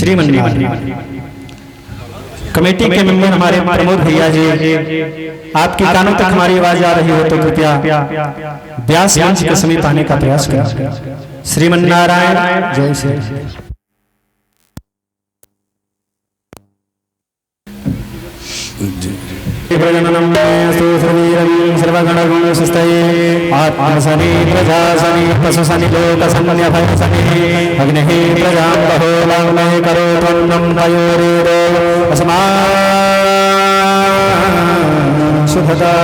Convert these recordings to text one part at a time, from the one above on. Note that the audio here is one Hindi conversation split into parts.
श्रीमन्नारायण। कमेटी के मेंबर हमारे प्रमोद भैया जी, आपके कानों तक हमारी आवाज आ रही हो तो कृपया व्यास मंच के समीप आने का प्रयास करें। श्रीमन्नारायण जय श्री। प्रजननम सुवीरं सर्वगणगुण सुस्तये आत्मसनि प्रजासनि पशुसनि लोकसमन्यभयसनि अग्निः प्रजां बहोलाग्नः करोत्वन्नं नयोरेदो शुभदा।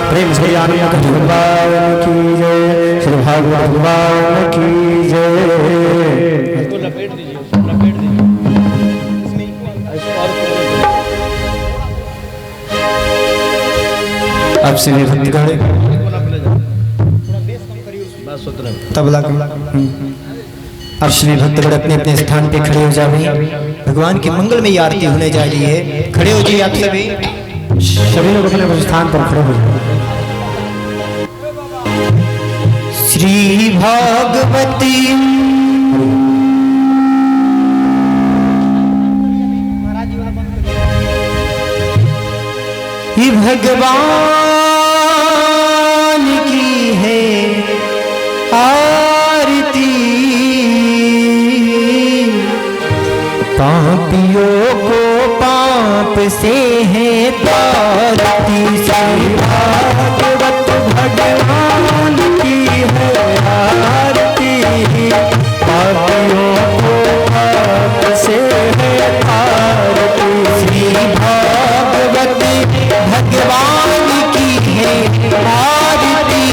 प्रेम से आनंद भगवान की जय, श्री भागवत भगवान की जय। अब श्री भक्तगण तबला अब श्री भक्तगण अपने अपने स्थान पे खड़े हो जाए। भगवान की मंगल में आरती होने जा रही है। खड़े हो जाइए आप सभी लोग अपने अपने स्थान पर खड़े हो जाए। श्री भागवती भगवान की है आरती, पापियों को पाप से है तारती। श्री भागवत भगवान की है आरती, पापियों को पाप से है तारती। श्री भागवत भगवान की है आरती,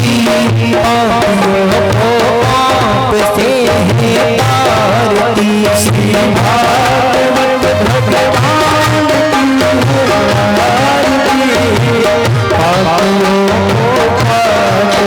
पापियों को पाप से है तारती। श्री भागवत भगवान की है आरती, पापियों को पाप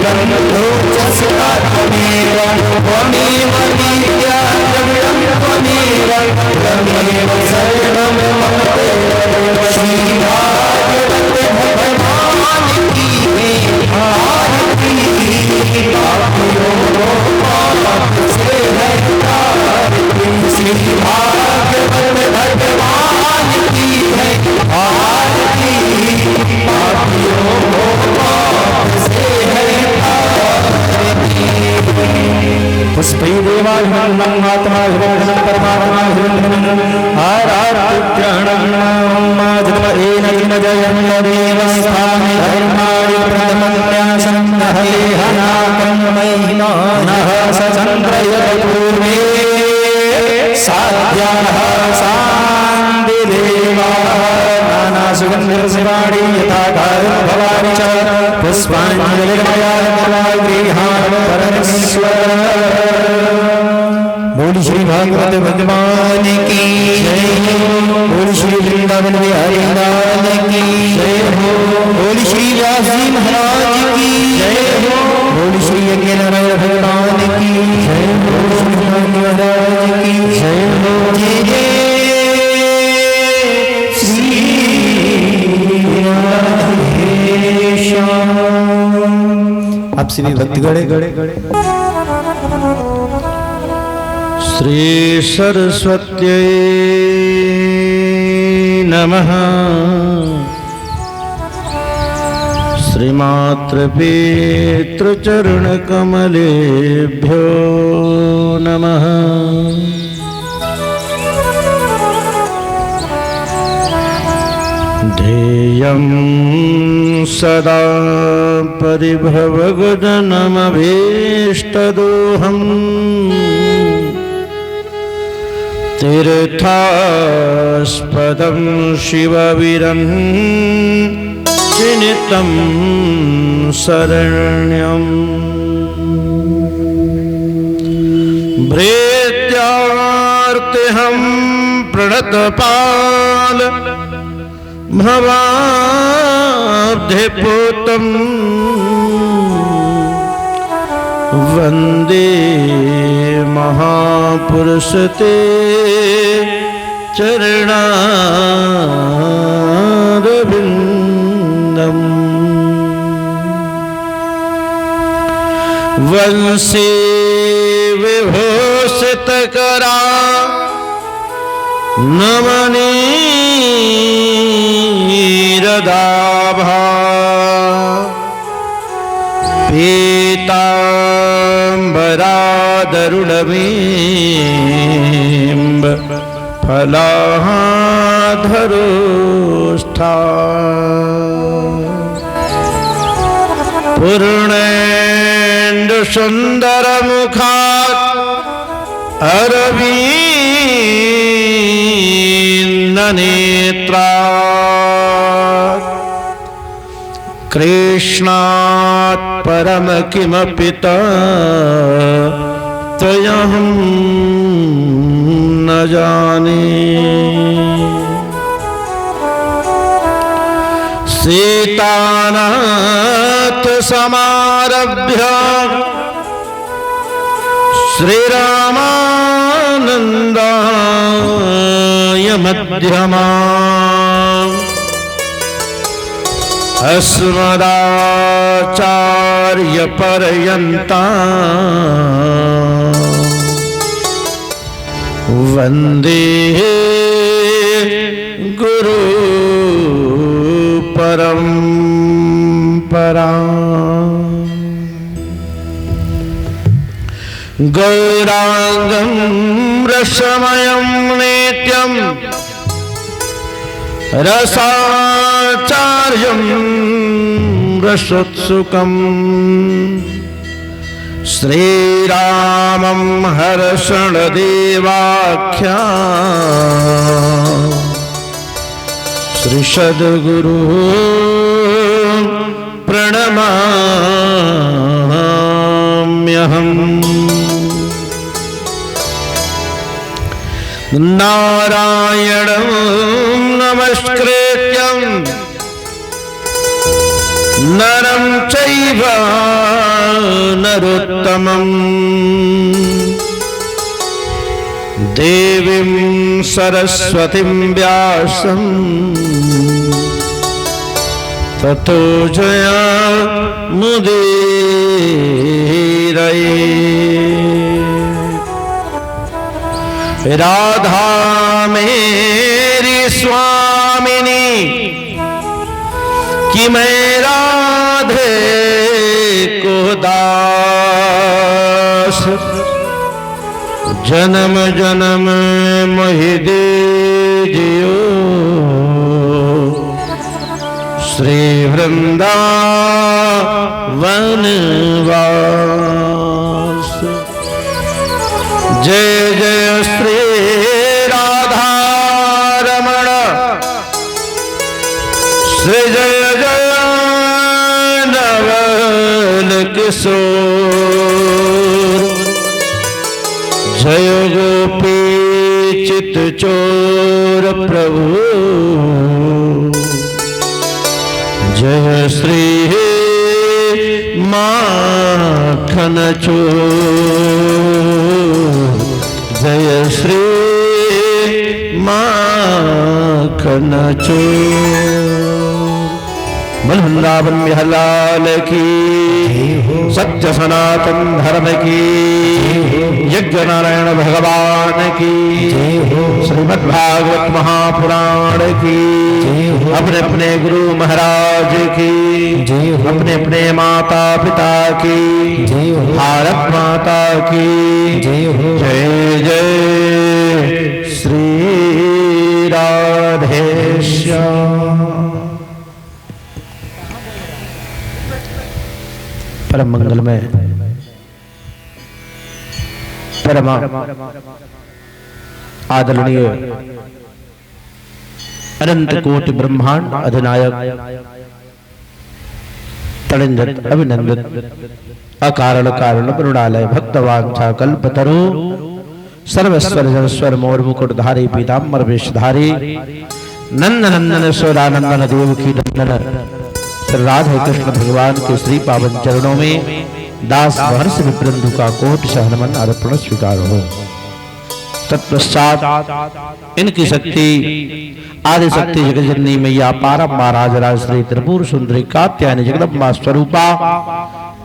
सर्वं लोचस्ता त्वमेव त्वमेव विद्या द्रविणं त्वमेव त्वमेव सर्वं मम देव श्री भागवत भगवान की आरती पापियों पाप से है तारती श्री भागवत भगवान की है आरती पापियों पाप से है तारती पुष्पै देवाभिमन्नं आत्मा हिरण्यं परमात्मा हिरण्यं आराध्यग्रहणं जन्म एन जयं देवस्थाने धर्माणि प्रथमन्यासं नहेहनाकं महिमानः सचन्द्रयपूर्वे साध्याः सान्दिदेवाः नानासुगन्धिर्शिवाणि यथाकारं भवानि च पुष्पाञ्जलिर्मया गृहाणं परमेश्वर बोल श्री भागवत भगवान की जय हो बोल श्री वृंदावन बिहारी लाल की जय हो बोल श्री व्यास जी महाराज की जय हो बोल श्री यज्ञ नारायण भगवान की जय हो बोल श्री महाराज की जय हो जय जय श्री राधेश्याम। आप सभी भक्त गणे श्री सरस्वत्यै नमः। श्रीमातृपितृचरणकमलेभ्यो नमः। ध्येयं सदा परिभवगुजनमभीष्टदोहम् तीर्थास्पदं शिवविरञ्चिनितं शरण्यम् भृत्यार्तिहं प्रणतपाल भवाब्धिपूतं वन्दे महापुरुष ते चरणारविन्दम्। वंशी विभूषितकरा नमनीरदाभा पीताम्बरादरुणबिम्ब फलाधरोष्ठा पूर्णेन्दुसुन्दरमुखात् अरविन्दनेत्रात् कृष्णात् परम किमपि त्वयहं न जाने। सीतानाथ समारभ्य श्रीरामानन्दाय मध्यमा अस्मदाचार्य पर्यन्ता वन्दे गुरु परम्परा। गौरांगं रसमयं नित्यं रसाचार्यं रसोत्सुकम् श्रीरामं हर्षणदेवाख्या श्री सद्गुरु प्रणमाम्यहम्। नारायणं नमस्कृत्यं नरं चैव नरोत्तमम् देवीं सरस्वतीं व्यासं ततो जयमुदीरये। राधा मेरी स्वामिनी कि मैं राधे को दास, जन्म जन्म मोहि दीजियो श्री वृंदावन वास। जय जय श्री राधा रमण, श्री जय जय नवल किशोर, जय गोपी चित चोर प्रभु, जय श्री माखन चोर, जय श्री माखन चोर। बोल वृंदावन बिहार की, सत्य सनातन धर्म की, यज्ञ नारायण भगवान की, श्रीमद्भागवत महापुराण की, अपने अपने गुरु महाराज की, अपने अपने माता पिता की, भारत माता की जय। जय श्री राधेश्याम। परम मंगलमय परम आदरणीय अनंत कोटि ब्रह्मांड अधिनायक तड़ंजत अभिनंदित अकारण कारण करुणालय भक्तवांछा कल्पतरु सर्वस्वर जनस्वर मोर मुकुटधारी पीताम्बर वेशधारी नंद नंदन सौदानंदन देव की नंदन श्री राधे कृष्ण भगवान के श्री पावन चरणों में दास महर्षि विप्रंदु का कोट सहनमन अर्पण स्वीकार हो। तत्पश्चात इनकी शक्ति आदि शक्ति जगजननी मैया पारम्बार राजराज श्री त्रिपुर सुंदरी कात्यायनी जगदम्बा स्वरूपा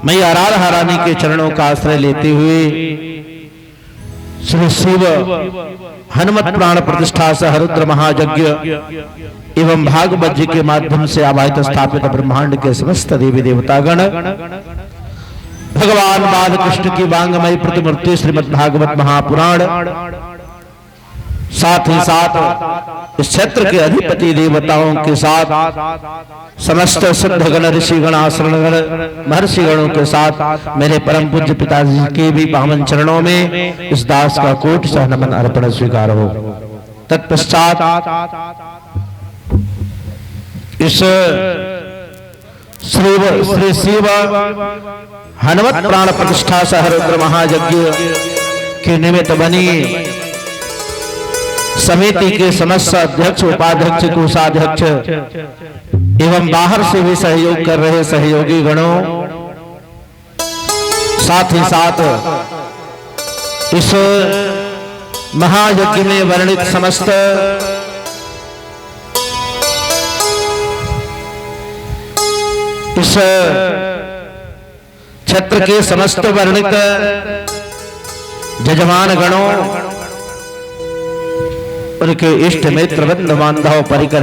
मैया राधा रानी के चरणों का आश्रय लेते हुए श्री शिव हनुमत प्राण प्रतिष्ठा सह रुद्र महायज्ञ एवं भागवत जी के माध्यम से आवाहित स्थापित ब्रह्मांड के समस्त देवी देवतागण भगवान बालकृष्ण की वांगमय प्रतिमूर्ति श्रीमद्भागवत महापुराण, साथ ही साथ इस क्षेत्र के अधिपति देवताओं के साथ समस्त सिद्धगण ऋषिगण आश्रणगण महर्षिगणों के साथ मेरे परम पूज्य पिताजी के भी पावन चरणों में इस दास का कोटि सहनमन अर्पण स्वीकार हो। तत्पश्चात इस श्री शिव हनुमत प्राण प्रतिष्ठा सह रुद्र महायज्ञ के निमित्त बनी समिति के समस्त अध्यक्ष उपाध्यक्ष कोषाध्यक्ष एवं बाहर से भी सहयोग कर रहे सहयोगी गणों, साथ ही साथ इस महायज्ञ में वर्णित समस्त इस क्षेत्र के समस्त वर्णित जजमान गणों, उनके इष्ट मित्र बंधु बांधव परिकर,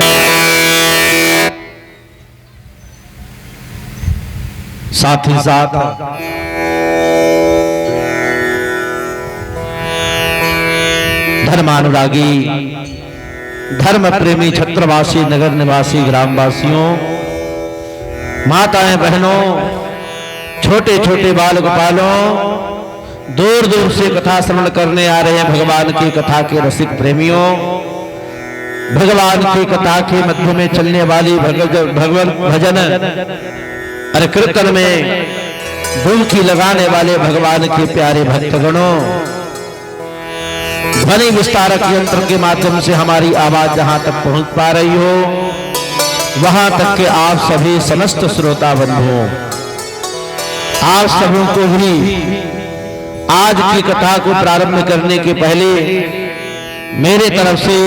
साथ ही साथ धर्मानुरागी धर्म प्रेमी छत्रवासी नगर निवासी ग्रामवासियों, माताएं बहनों, छोटे छोटे बाल गोपालों, दूर दूर से कथा श्रवण करने आ रहे हैं भगवान की कथा के रसिक प्रेमियों, भगवान की कथा के मध्य में चलने वाली भगवत भजन और कीर्तन में डुबकी लगाने वाले भगवान के प्यारे भक्तगणों, ध्वनि विस्तारक यंत्र के माध्यम से हमारी आवाज जहां तक पहुंच पा रही हो, वहां तक के आप सभी समस्त श्रोता बंधुओं, आप सबों को भी आज की कथा को प्रारंभ करने के पहले मेरे तरफ से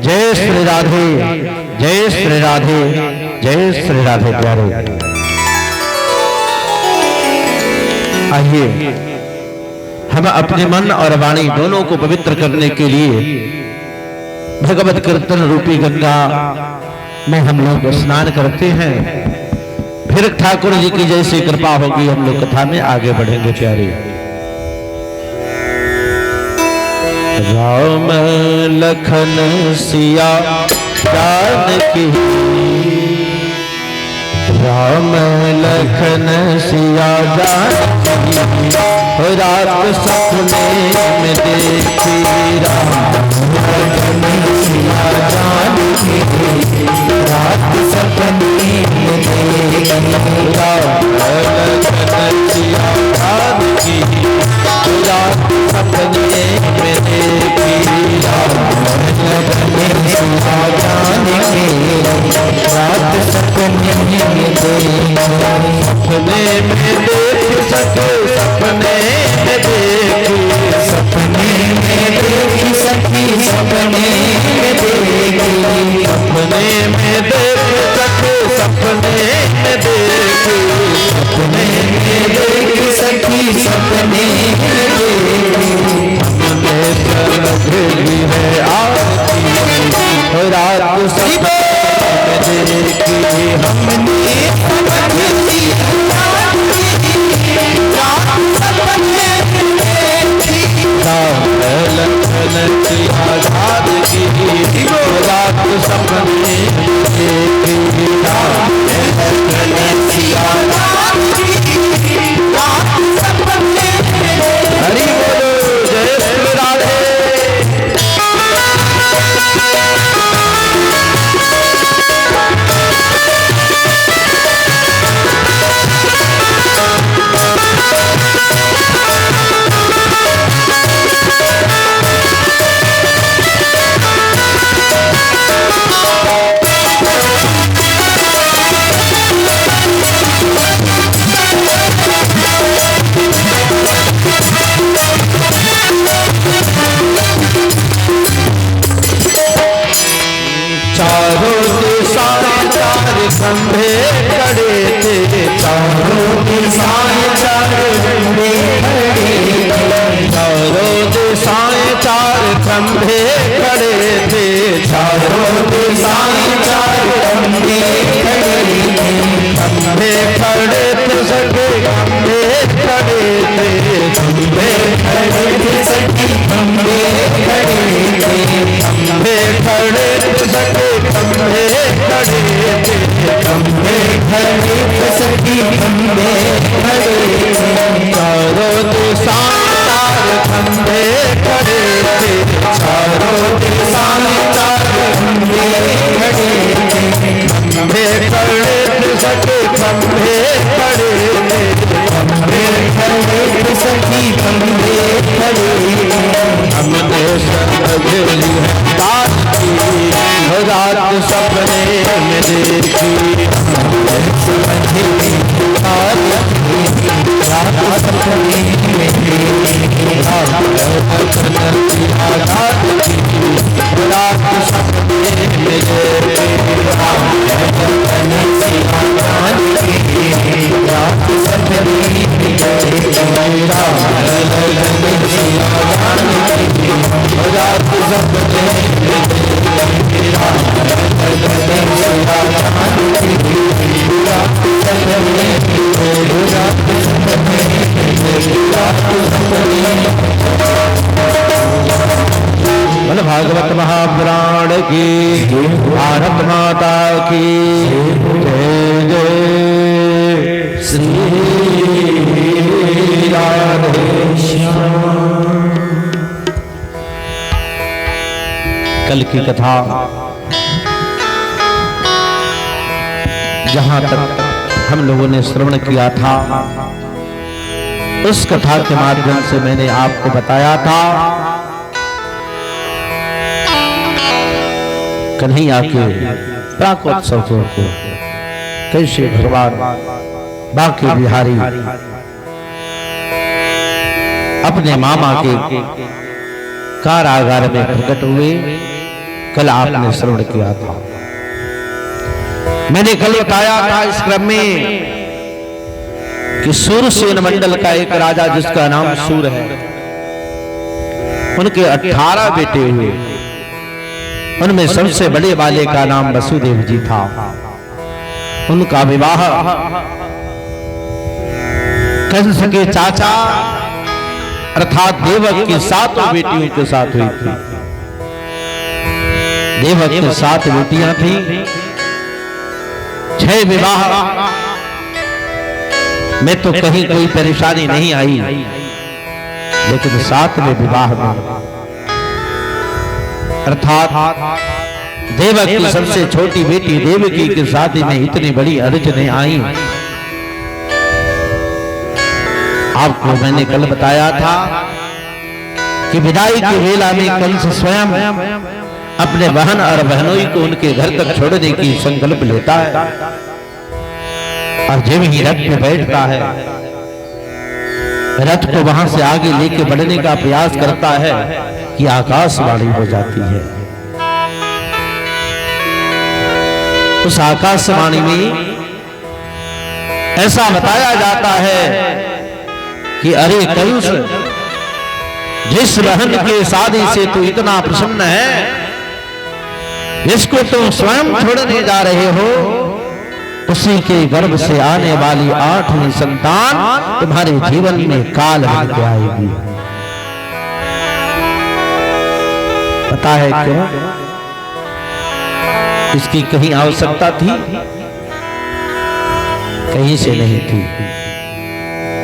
जय श्री राधे, जय श्री राधे, जय श्री राधे प्यारे। आइए हम अपने मन और वाणी दोनों को पवित्र करने के लिए भगवत कीर्तन रूपी गंगा में हम लोग स्नान करते हैं। फिर ठाकुर जी की जैसी कृपा होगी हम लोग कथा में आगे बढ़ेंगे प्यारे। राम लखन सिया जानकी, राम लखन सिया जानकी, रात सपने में देखी राम लखन सिया जानकी, रात सपने में देखी राम लखन सिया जानकी, रात सपने में देखी राम लखन सिया जानकी, रात सपने में देखी, सपने में देख सके सपने में देखी, सपने में देखी सखी सपने में देखी, सपने में देख सके सपने में देखी, सपने में देखी सखी सपने में देखी, हमने चली है आरती रात सपने में देखी, हमने लखन सिया जानकी, रात सपने देखी राम लखन सिया जानकी, रात सपने। हरि बोलो, जय श्री राधे। चारों दिशाएं चार खंभे खड़े थे, चारों दिशाएं चार खंभे खड़े थे, चारों दिशाएं चार खंभे खड़े थे, चारों दिशाएं चार खंभे खड़े थे, खंभे खड़े थे सके खंभे खड़े थे, खंभे खड़े थे सके खंभे खड़े थे, खंभे खड़े थे सके खंभे खड़े थे, खंभे खड़े थे सखी खंभे खड़े थे, चारों दिशाएं चार खंभे खड़े थे, चारों दिशाएं चार खंभे खड़े थे, खंभे खड़े थे सके खंभे खड़े थे, खंभे खड़े थे सखी खंभे खड़े थे, हमने समझ ली बात की रात सपने में देखी, समझ ली बात की रात सपने में देखी, राम लखन सिया जानकी, रात सपने में देखी, राम लखन सिया जानकी, रात सपने में देखी, राम लखन सिया जानकी, रात सपने में देखी, राम लखन सिया जानकी, रात सपने में देखी, रात सपने में देखी, रात सपने में। बोल भागवत महापुराण की, भारत माता की जय, जय श्री राधे श्याम। कल की कथा जहां तक हम लोगों ने श्रवण किया था, उस कथा के माध्यम से मैंने आपको बताया था कन्हैया के प्राकोत्सव को कैसे भगवान बांके बिहारी अपने मामा के कारागार में प्रकट हुए, कल आपने श्रवण किया था। मैंने कल बताया था इस क्रम में कि सूरसेन मंडल का एक राजा जिसका नाम सूर है, उनके 18 बेटे हुए। उनमें सबसे बड़े वाले का नाम वसुदेव जी था। उनका विवाह कंस के चाचा अर्थात देवक की 7 बेटियों के साथ हुई थी। देवक की 7 बेटियां थी, 6 विवाह में तो कहीं कोई परेशानी नहीं आई, लेकिन 7वें विवाह में अर्थात देवक की सबसे छोटी बेटी देवकी की शादी में इतनी बड़ी अड़चनें आई। आपको मैंने कल बताया था कि विदाई की वेला में कंस स्वयं अपने बहन और बहनोई को उनके घर तक छोड़ने की संकल्प लेता है, और जब ही रथ में बैठता है, रथ को वहां से आगे लेके बढ़ने का प्रयास करता है कि आकाशवाणी हो जाती है। उस आकाशवाणी में ऐसा बताया जाता है कि अरे कंस, जिस बहन के शादी से तू इतना प्रसन्न है, जिसको तुम स्वयं छोड़ने जा रहे हो, उसी के गर्भ से आने वाली 8वीं संतान तुम्हारे जीवन में काल बन के आएगी। पता है क्यों? इसकी कहीं आवश्यकता थी? कहीं से नहीं थी।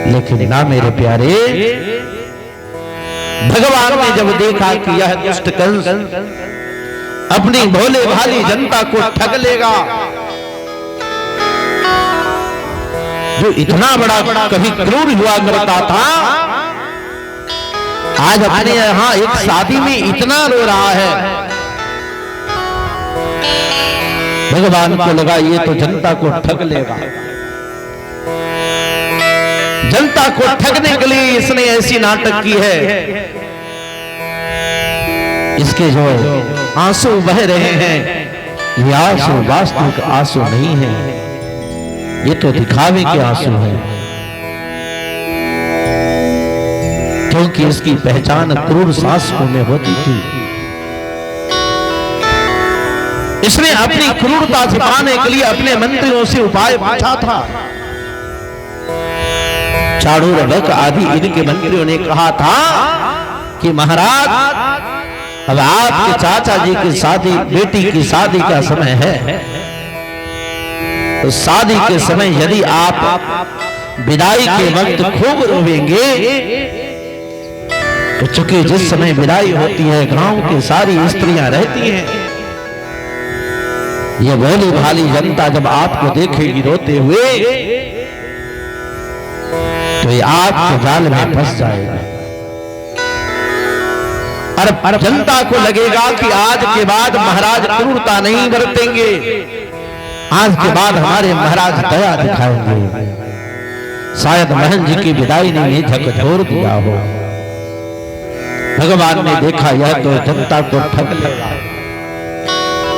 लेकिन ना मेरे प्यारे, भगवान ने जब देखा कि यह दुष्ट कंस अपनी भोले भाली जनता को ठग लेगा, जो इतना बड़ा कभी क्रूर हुआ करता था, आज अपने यहां एक शादी में इतना रो रहा है। भगवान को लगा ये तो जनता को ठग लेगा। जनता को ठगने के लिए इसने ऐसी नाटक की है। इसके जो आंसू बह रहे हैं, ये आंसू वास्तविक आंसू नहीं है, ये तो दिखावे के आंसू हैं। क्योंकि इसकी पहचान क्रूर शासकों में होती थी। इसने अपनी क्रूरता छिपाने के लिए अपने मंत्रियों से उपाय पूछा था। चाणूर, वक आदि इनके मंत्रियों ने कहा था कि महाराज, अब आपके चाचा जी की शादी, बेटी की शादी का समय है, तो शादी के समय यदि आप विदाई के वक्त खूब रोवेंगे, तो चूंकि जिस समय विदाई होती है गांव की सारी स्त्रियां रहती हैं, ये भोली भाली जनता जब आपको देखेगी रोते हुए, तो ये आपके जाल में फंस जाएगा। और जनता को लगेगा कि आज के बाद महाराज क्रूरता नहीं बरतेंगे, आज के बाद हमारे महाराज दया दिखाएंगे। शायद बहन जी की विदाई ने ये झकझोर दिया हो। भगवान ने देखा यह तो जनता को ठग लेगा,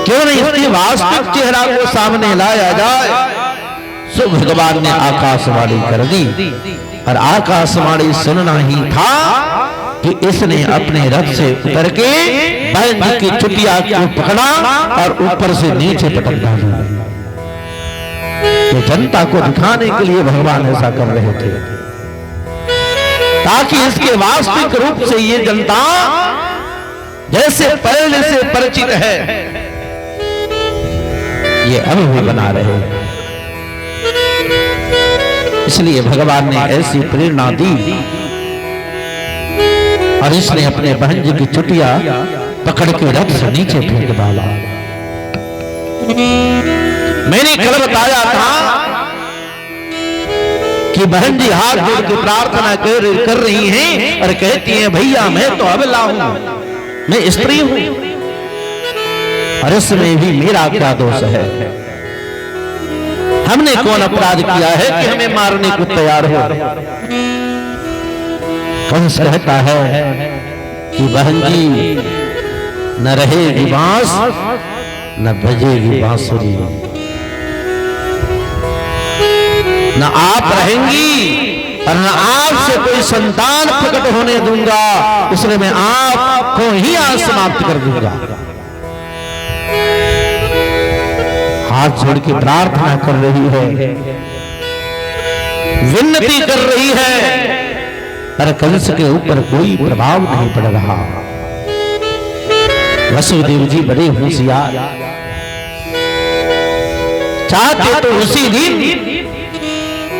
क्यों नहीं इसके वास्तविक चेहरा को सामने लाया जाए। सो भगवान ने आकाशवाणी कर दी, और आकाशवाणी सुनना ही था कि इसने अपने रथ से उतर के बहन जी की चुटिया को पकड़ा और ऊपर से नीचे पटक डाला। तो जनता को दिखाने के लिए भगवान ऐसा कर रहे थे, ताकि इसके वास्तविक रूप से ये जनता जैसे पहले से परिचित है, ये अब भी बना रहे। इसलिए भगवान ने ऐसी प्रेरणा दी, और इसने अपने बहन जी की चुटिया पकड़ के रथ से नीचे फेंक डाला। मैंने कल बताया था कि बहन जी हाथ जोड़ के प्रार्थना कर रही हैं और कहती हैं, भैया मैं तो अबला हूं, मैं स्त्री हूं, और इसमें भी मेरा क्या दोष है? हमने कौन अपराध किया है कि हमें मारने को तैयार हो? कंस कहता है कि बहन जी न रहेगी बांस न बजेगी बांसुरी, न आप रहेंगी और न आपसे कोई संतान प्रकट होने दूंगा, इसलिए मैं आपको ही आज समाप्त कर दूंगा। हाथ जोड़ के प्रार्थना कर रही है, विनती कर रही है, पर कंस के ऊपर कोई प्रभाव नहीं पड़ रहा। वसुदेव जी बड़े होशियार, चाहते तो उसी दिन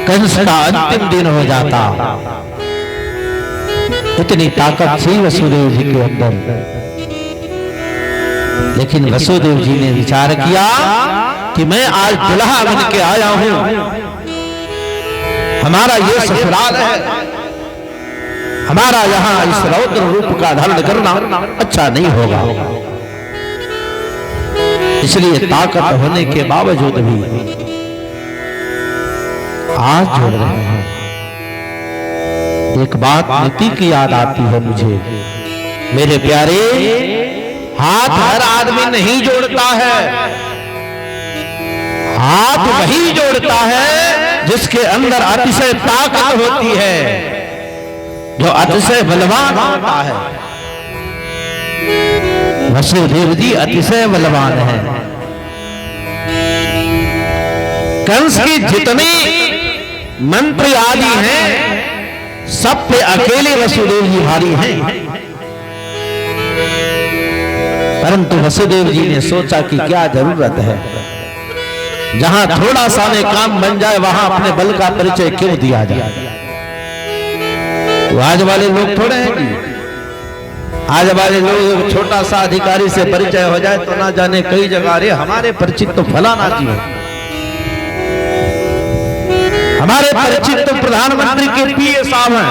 कंस का अंतिम दिन हो जाता, इतनी ताकत थी वसुदेव जी के अंदर। लेकिन वसुदेव जी ने विचार किया कि मैं आज दुल्हा बन के आया हूं, हमारा ये ससुराल है, हमारा यहां इस रौद्र रूप का धारण करना अच्छा नहीं होगा। इसलिए ताकत होने के बावजूद भी हाथ जोड़ रहे हैं। एक बात नीति की याद आती है मुझे, मेरे प्यारे, हाथ हर आदमी नहीं जोड़ता है, हाथ वही जोड़ता है जिसके अंदर अतिशय ताकत होती है, जो अतिशय बलवान होता है। वसुदेव जी अतिशय बलवान है। कंस की जितने मंत्री आदि हैं, सब पे अकेले वसुदेव जी भारी हैं। परंतु वसुदेव जी ने सोचा कि क्या जरूरत है, जहां थोड़ा सा में काम बन जाए वहां अपने बल का परिचय क्यों दिया जाए। तो आज वाले लोग थोड़े हैं कि आज वाले लोग छोटा सा अधिकारी से परिचय हो जाए तो ना जाने कई जगह, अरे हमारे परिचित तो फलाना जी है, हमारे परिचित तो प्रधानमंत्री के पीए साहब हैं।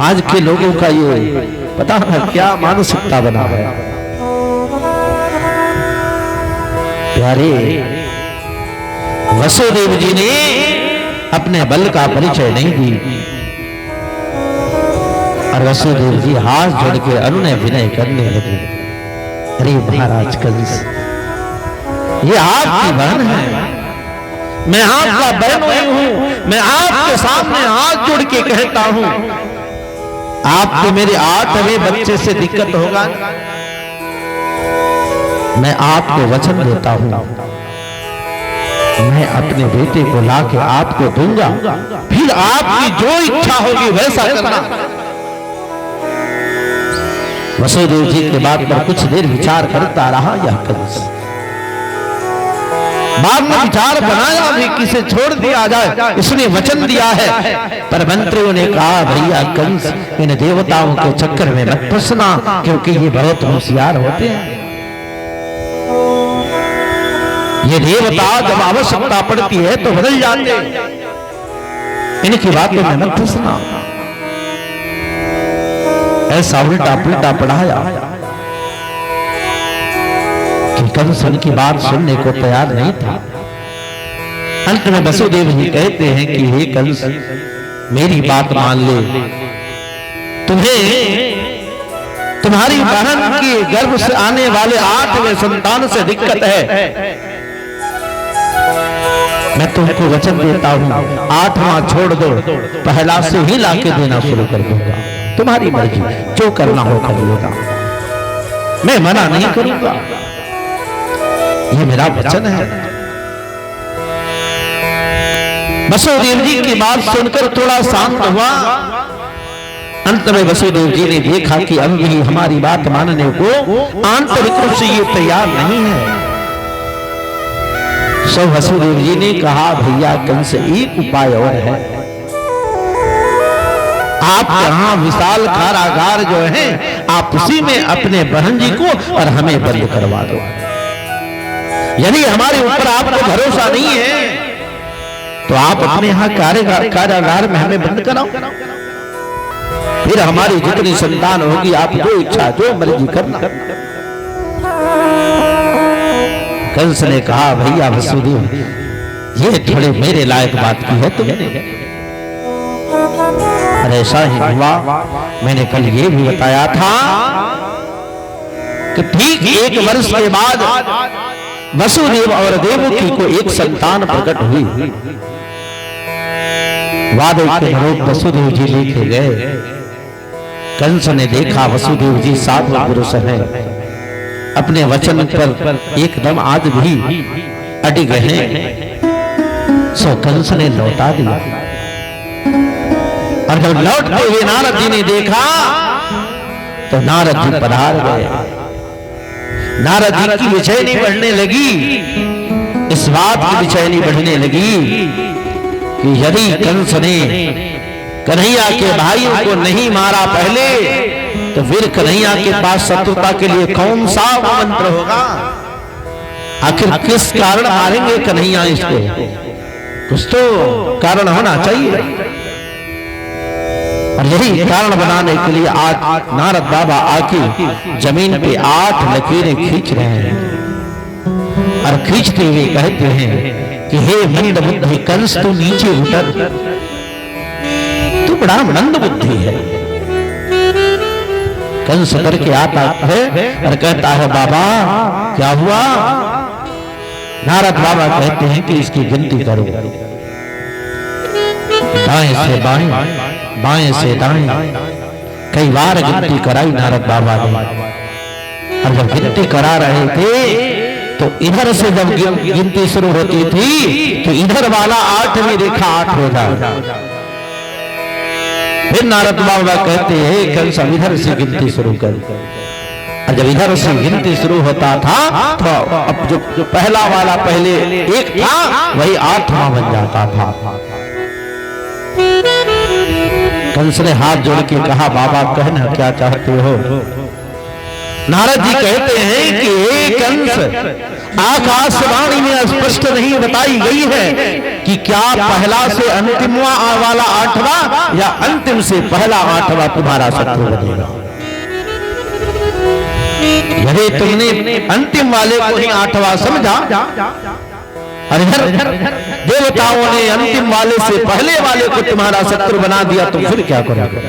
आज के लोगों का ये पता है क्या मानसिकता बना है। प्यारे, वसुदेव जी ने अपने बल का परिचय नहीं दी और वसुदेव जी हाथ जोड़ के अनुनय विनय करने लगे। अरे महाराज कंस, ये आपकी बहन है, मैं आपका बहनोई हूं, मैं आपके सामने हाथ जोड़ के कहता हूं, आपको मेरे 8वें बच्चे से दिक्कत होगा, मैं आपको वचन देता हूं, मैं अपने बेटे को लाके आपको दूंगा, फिर आपकी जो इच्छा होगी वैसा करना। वसुदेव जी के बात पर कुछ देर विचार करता रहा यह कंस। बाद में विचार बनाया भी किसे छोड़ दिया जाए, इसने वचन दिया है। पर मंत्रियों ने कहा भैया कंस, इन देवताओं के चक्कर में मत फंसना, क्योंकि ये बहुत होशियार होते हैं। ये देवता जब आवश्यकता पड़ती है तो बदल जाते, इनकी बातों में मत फंसना। ऐसा उल्टा पुल्टा पढ़ाया कि कंस उनकी बात सुनने को तैयार नहीं था। अंत में वसुदेव जी कहते हैं कि हे कंस, मेरी बात मान ले, तुम्हें तुम्हारी बहन के गर्भ से आने वाले 8वें संतान से दिक्कत है। मैं तुमको वचन देता हूं, 8वां छोड़ दो, पहला से ही लाके देना शुरू कर दूंगा। तुम्हारी मर्जी, जो करना हो कर लेगा, मैं मना नहीं करूंगा, ये मेरा वचन है। वसुदेव जी की बात सुनकर थोड़ा शांत हुआ। अंत में वसुदेव जी ने देखा कि अब भी हमारी बात मानने को आंतरिक रूप से ये तैयार नहीं है। सो वसुदेव जी ने कहा भैया कंस, एक उपाय और है, आप यहाँ विशाल कारागार जो है, आप उसी में अपने बहन जी को और हमें बंद करवा दो। यानी हमारे ऊपर आपको भरोसा नहीं है तो आप अपने यहाँ कारागार में हमें बंद कराओ, फिर हमारी जितनी संतान होगी आप जो इच्छा जो मर्जी करना। कंस ने कहा भैया वसुदेव, ये थोड़े मेरे लायक बात की है तुमने। और ऐसा ही हुआ, मैंने कल ये भी बताया था कि ठीक 1 वर्ष के बाद वसुदेव और देवकी को एक संतान प्रकट हुई। वादे के अनुरूप वसुदेव जी लेके गए। कंस ने देखा वसुदेव जी साधु पुरुष हैं, अपने वचन पर एकदम आज भी अडिग हैं, सो कंस ने लौटा दिया। और जब लौटते हुए नारद जी ने देखा तो नारद जी पधार गए। नारद जी की बेचैनी बढ़ने लगी, इस बात की बेचैनी बढ़ने लगी कि यदि कंस ने कन्हैया के भाइयों को नहीं मारा पहले, तो फिर कन्हैया के पास शत्रुता के लिए कौन सा मंत्र होगा? आखिर किस कारण मारेंगे कन्हैया इसको? कुछ तो कारण होना चाहिए। और यही कारण बनाने के लिए आज नारद बाबा आके जमीन पे 8 लकीरें खींच रहे हैं और खींचते हुए कहते हैं कि हे मंद बुद्धि कंस, तू नीचे उतर, तू बड़ा मंद बुद्धि है। कंस करके आता है और कहता है बाबा क्या हुआ? नारद बाबा कहते हैं कि इसकी गिनती करो, दाएं से बाएं, बाएं से दाएं। कई बार गिनती कराई नारद बाबा ने। और जब गिनती करा रहे थे तो इधर से जब गिनती शुरू होती थी तो इधर वाला 8वीं रेखा 8 हो जाए। फिर नारद बाबा कहते हैं कंस इधर से गिनती शुरू कर। और जब इधर से गिनती शुरू होता था तो अब जो पहला वाला पहले 1 था वही 8वां बन जाता था। कंस ने हाथ जोड़ के कहा बाबा कहना क्या चाहते हो? नारद जी कहते हैं कि हे कंस, आकाशवाणी में स्पष्ट नहीं बताई गई है कि क्या पहला से अंतिमवा वाला 8वां या अंतिम से पहला 8वां तुम्हारा शत्रु बनेगा। यदि तुमने अंतिम वाले को ही 8वां समझा और देवताओं ने अंतिम वाले से पहले वाले को तुम्हारा शत्रु बना दिया तो फिर क्या करोगे?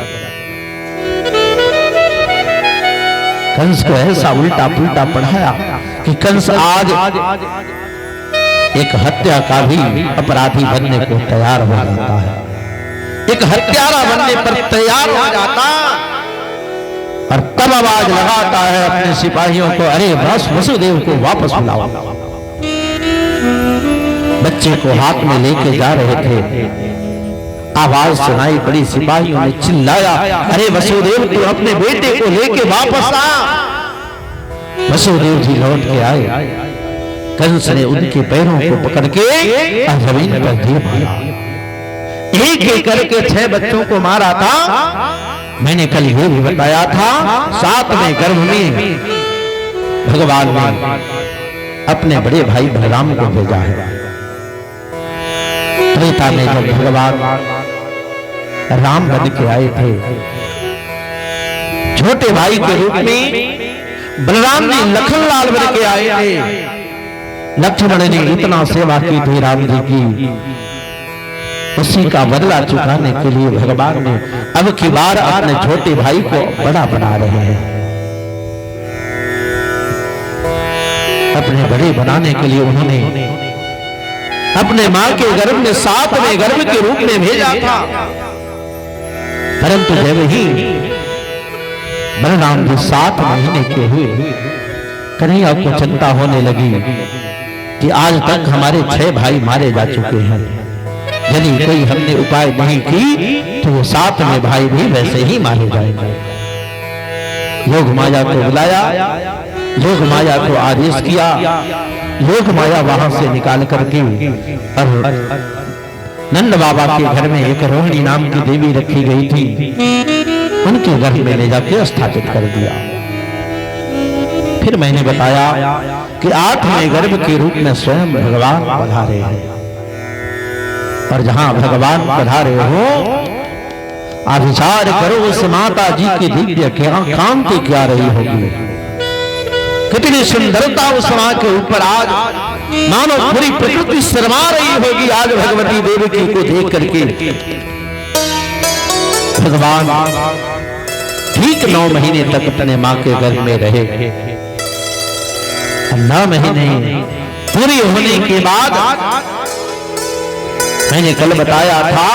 कंस को ऐसा उल्टा पुल्टा पढ़ाया कि कंस आज एक हत्या का भी अपराधी बनने को तैयार हो जाता है, एक हत्यारा बनने पर तैयार हो जाता और तब आवाज लगाता है अपने सिपाहियों को, अरे बस वसुदेव को वापस बुलाओ। बच्चे को हाथ में लेके जा रहे थे, आवाज सुनाई पड़ी, सिपाहियों ने चिल्लाया, अरे वसुदेव तू अपने बेटे को लेके वापस आ। वसुदेव जी लौट के आए। कंस ने उनके पैरों को पकड़ के जमीन पर गिर मारा। एक एक करके 6 बच्चों को मारा था। मैंने कल ये भी बताया था 7वें गर्भ में भगवान ने अपने बड़े भाई बलराम को भेजा है। त्रेता में जब भगवान राम बन के आए थे, छोटे भाई के रूप में बलराम ने लखनलाल बन के आए थे। लक्ष्मण ने इतना सेवा की थी राम जी की, उसी का बदला चुकाने के लिए भगवान ने अब की बार अपने छोटे भाई को बड़ा बना रहे हैं। अपने बड़े बनाने के लिए उन्होंने अपने मां के गर्भ में 7वें गर्भ के रूप में भेजा था। परंतु जब ही बलराम जी 7 महीने के हुए, कन्हैया को चिंता होने लगी कि आज तक हमारे 6 भाई मारे जा चुके हैं, यदि कोई हमने उपाय नहीं की तो वो 7वें भाई भी वैसे ही मारे जाएंगे। योग माया को बुलाया, योग माया को आदेश किया, योग माया वहां से निकाल करके और नंद बाबा के घर में एक रोहिणी नाम की देवी रखी गई थी, उनके घर में ले जाके स्थापित कर दिया। फिर मैंने बताया कि 8वें गर्भ के रूप में स्वयं भगवान पधारे हैं। और जहां भगवान पधारे हो, आप विचार करो उस माता जी की दिव्य कांति क्या रही होगी। कितनी सुंदरता उस मां के ऊपर आज मानो पूरी प्रकृति शर्मा रही होगी आज भगवती देवी को देख करके। भगवान ठीक 9 महीने तक अपने मां के गर्भ में रहे। 9 महीने पूरी होने के बाद मैंने कल बताया था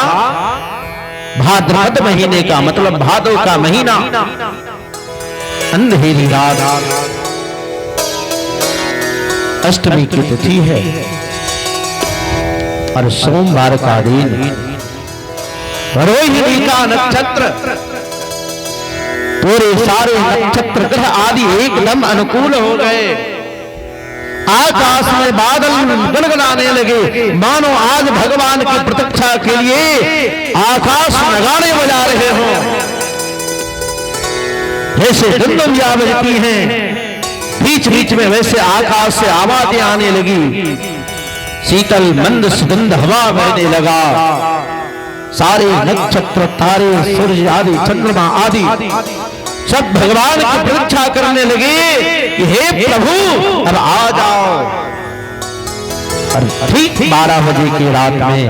भाद्रपद महीने का मतलब भादो का महीना, अंधेरी रात, अष्टमी की तिथि है और सोमवार का दिन, रोहिणी का नक्षत्र, पूरे सारे नक्षत्र ग्रह आदि एकदम अनुकूल हो गए। आकाश में बादल गनगनाने लगे, मानो आज भगवान की प्रतीक्षा के लिए आकाश नगाड़े बजा रहे हो। जैसे दुंदुभिया बजती हैं, बीच बीच में वैसे आकाश से आवाजें आने लगी, शीतल मंद सुगंध हवा बहने लगा। सारे नक्षत्र, तारे, सूर्य आदि, चंद्रमा आदि सब भगवान की प्रतीक्षा करने लगे कि हे प्रभु अब आ जाओ। और ठीक 12 बजे की रात में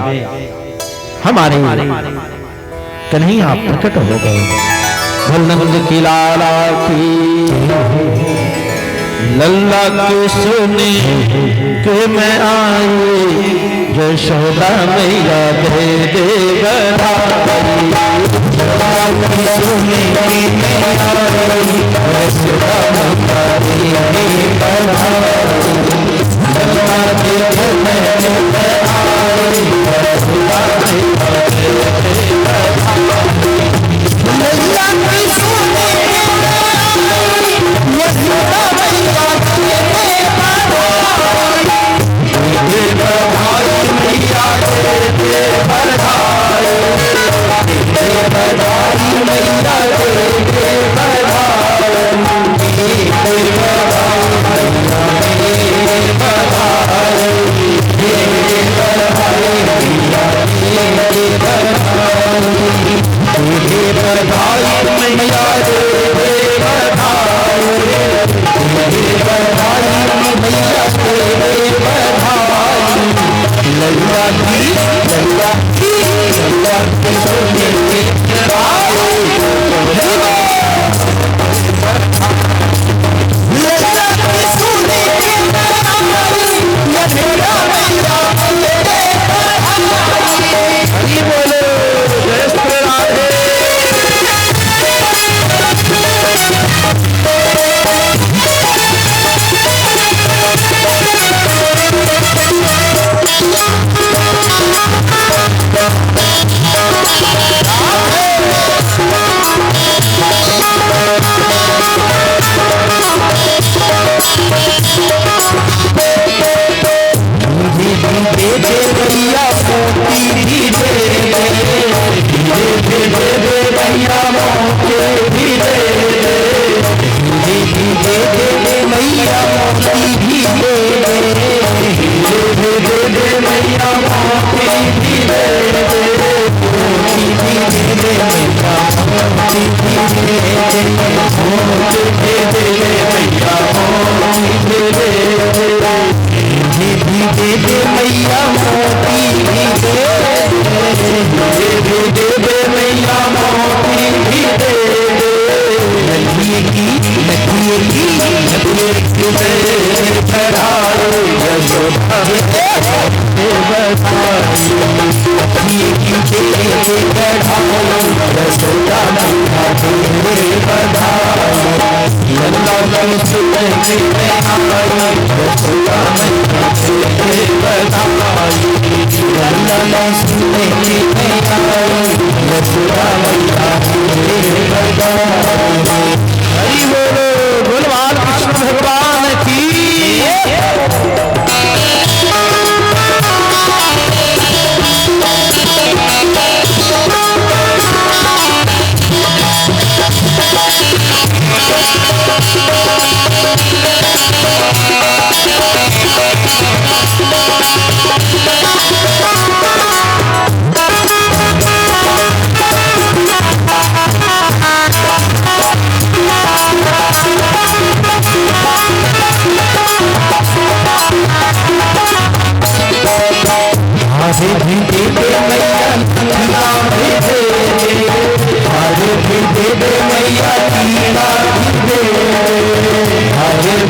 हमारे कन्हैया प्रकट हो गए। नंद की लाला की लल्ला के सुने के मैं आई, यशोदा मैया दे दे बधाई। सुने के मैं आई, यशोदा मैया दे दे बधाई। लल्ला के सुने के मैं आई, यशोदा मैया दे दे बधाई। लल्ला के सुने के मैं आई, यशोदा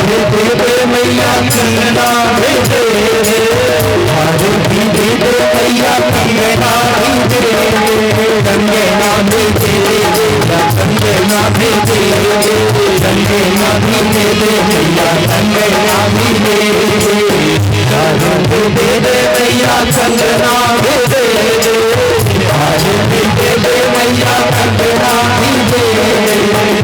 दे दे मैया कंगना दे दे, हार भी दे दे मैया कंगना दे दे, कंगना दे दे कंगना दे दे, कंगना भी दे दे मैया कंगना भी दे दे, हार भी दे दे मैया कंगना दे दे, हार भी दे दे मैया कंगना भी दे दे।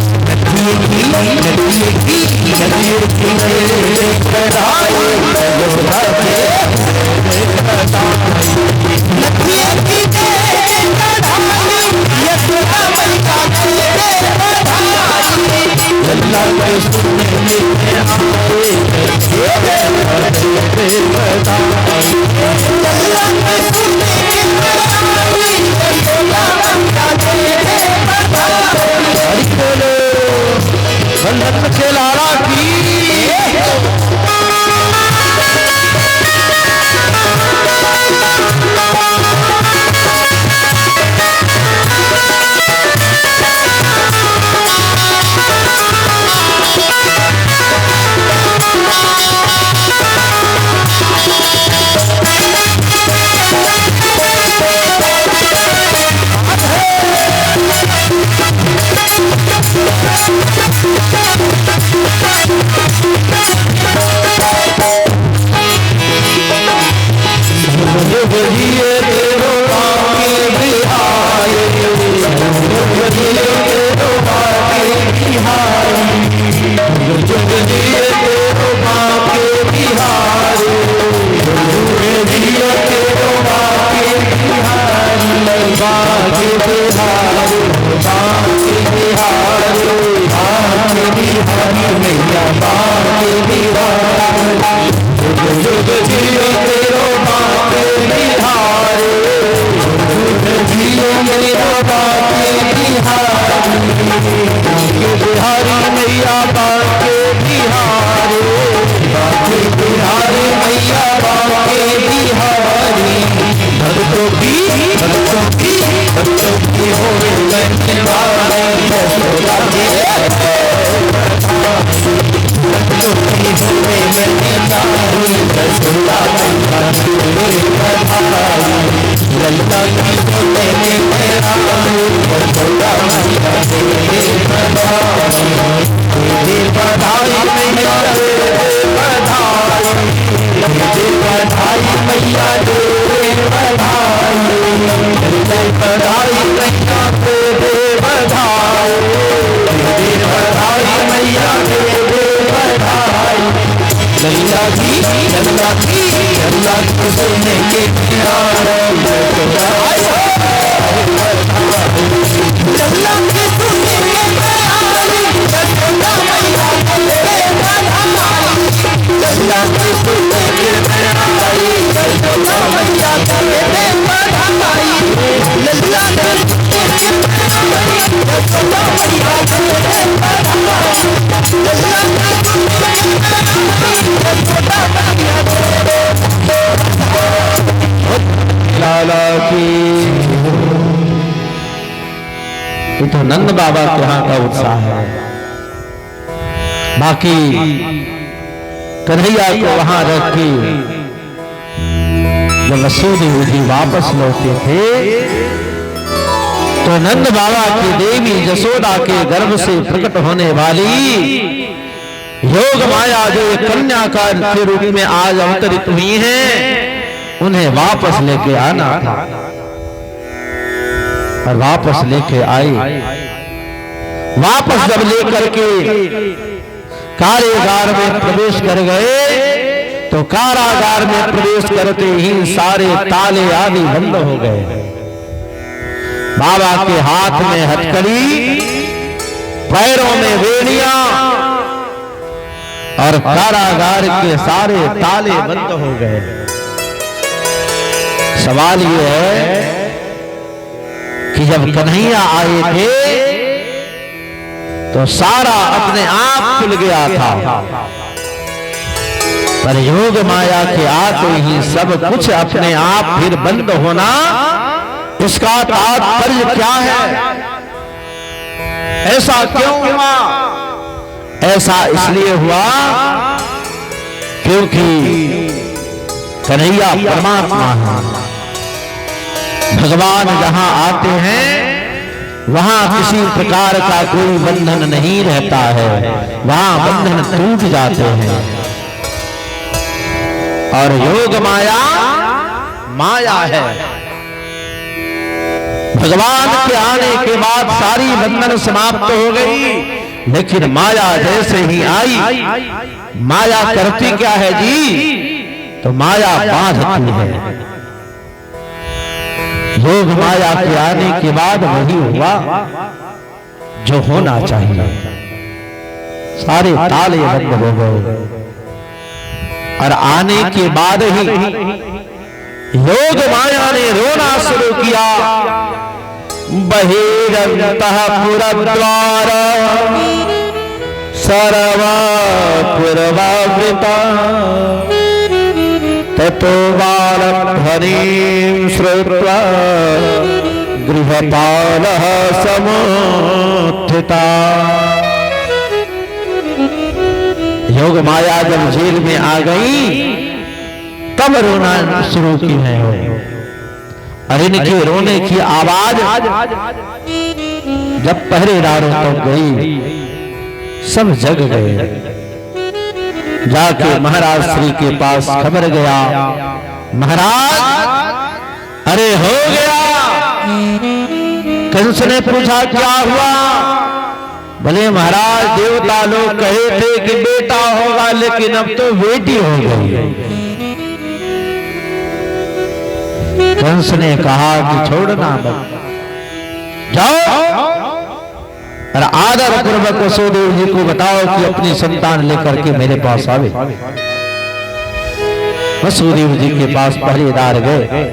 तो नंद बाबा के यहाँ का उत्साह है। बाकी कन्हैया को वहां रख के जब वसुदेव जी वापस लौटे थे तो नंद बाबा की देवी जसोदा के गर्भ से प्रकट होने वाली योग माया जो कन्या के रूप में आज अवतरित हुई हैं, उन्हें वापस लेके आना था और वापस लेके आई। वापस जब लेकर के कारागार में प्रवेश कर गए तो कारागार में प्रवेश करते ही सारे ताले आदि बंद हो गए। बाबा के हाथ में हथकड़ी, पैरों में वेणियां और कारागार के सारे ताले बंद हो गए। सवाल यह है कि जब कन्हैया आए थे तो सारा अपने आप खुल गया था, पर योग माया के आते ही सब कुछ अपने आप फिर बंद होना, इसका तात्पर्य क्या है? ऐसा क्यों हुआ? ऐसा इसलिए हुआ क्योंकि कन्हैया परमात्मा है। भगवान जहां आते हैं वहां किसी प्रकार का कोई बंधन नहीं रहता है, वहां बंधन टूट जाते हैं। और योग माया माया है। भगवान के आने के बाद सारी बंधन समाप्त हो गई, लेकिन माया जैसे ही आई, माया करती क्या है जी? तो माया बांधती है। योग माया के आने के बाद वही हुआ जो होना चाहिए। सारे ताले बंद हो गए और आने के बाद ही योग माया ने रोना शुरू किया। बहिरंतः पुरद्वार सर्वा पुरवावृता ततो बालध्वनिं श्रुत्वा गृहपालः समुत्थिता। योग माया जब जेल में आ गई तब रोना शुरू की है। और इनके रोने की आवाज जब पहरेदारों तक गई, सब जग गए। जाके महाराज श्री के पास खबर गया, महाराज अरे हो गया। कंस ने पूछा क्या हुआ? भले महाराज देवता लोग कहे थे कि बेटा होगा, लेकिन अब तो बेटी हो गई। कंस ने कहा कि छोड़ना मत, जाओ और आदर पूर्वक वसुदेव जी को बताओ कि अपनी संतान लेकर के मेरे पास आवे। वसुदेव जी के पास पहरेदार गए,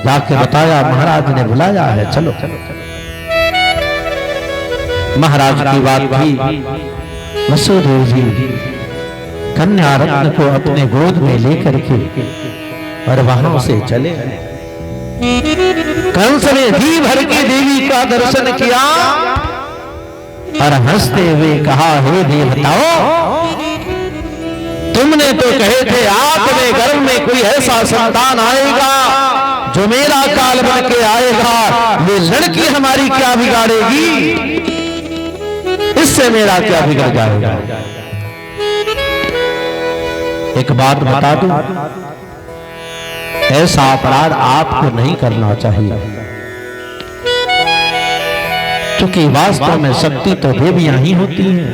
जाके बताया महाराज ने बुलाया है, चलो। महाराज की बात भी वसुदेव जी कन्या रत्न को अपने गोद में लेकर के और वहां से चले। कंस ने जी भर के देवी का दर्शन किया और हंसते हुए कहा, हे देवताओं, तुमने तो कहे थे आपके गर्भ में कोई ऐसा संतान आएगा जो मेरा काल बन के आएगा। ये लड़की हमारी क्या बिगाड़ेगी? इससे मेरा क्या बिगड़ जाएगा? एक बात बता दूं, ऐसा अपराध आपको नहीं करना चाहिए, क्योंकि वास्तव में शक्ति तो देवियां ही होती हैं।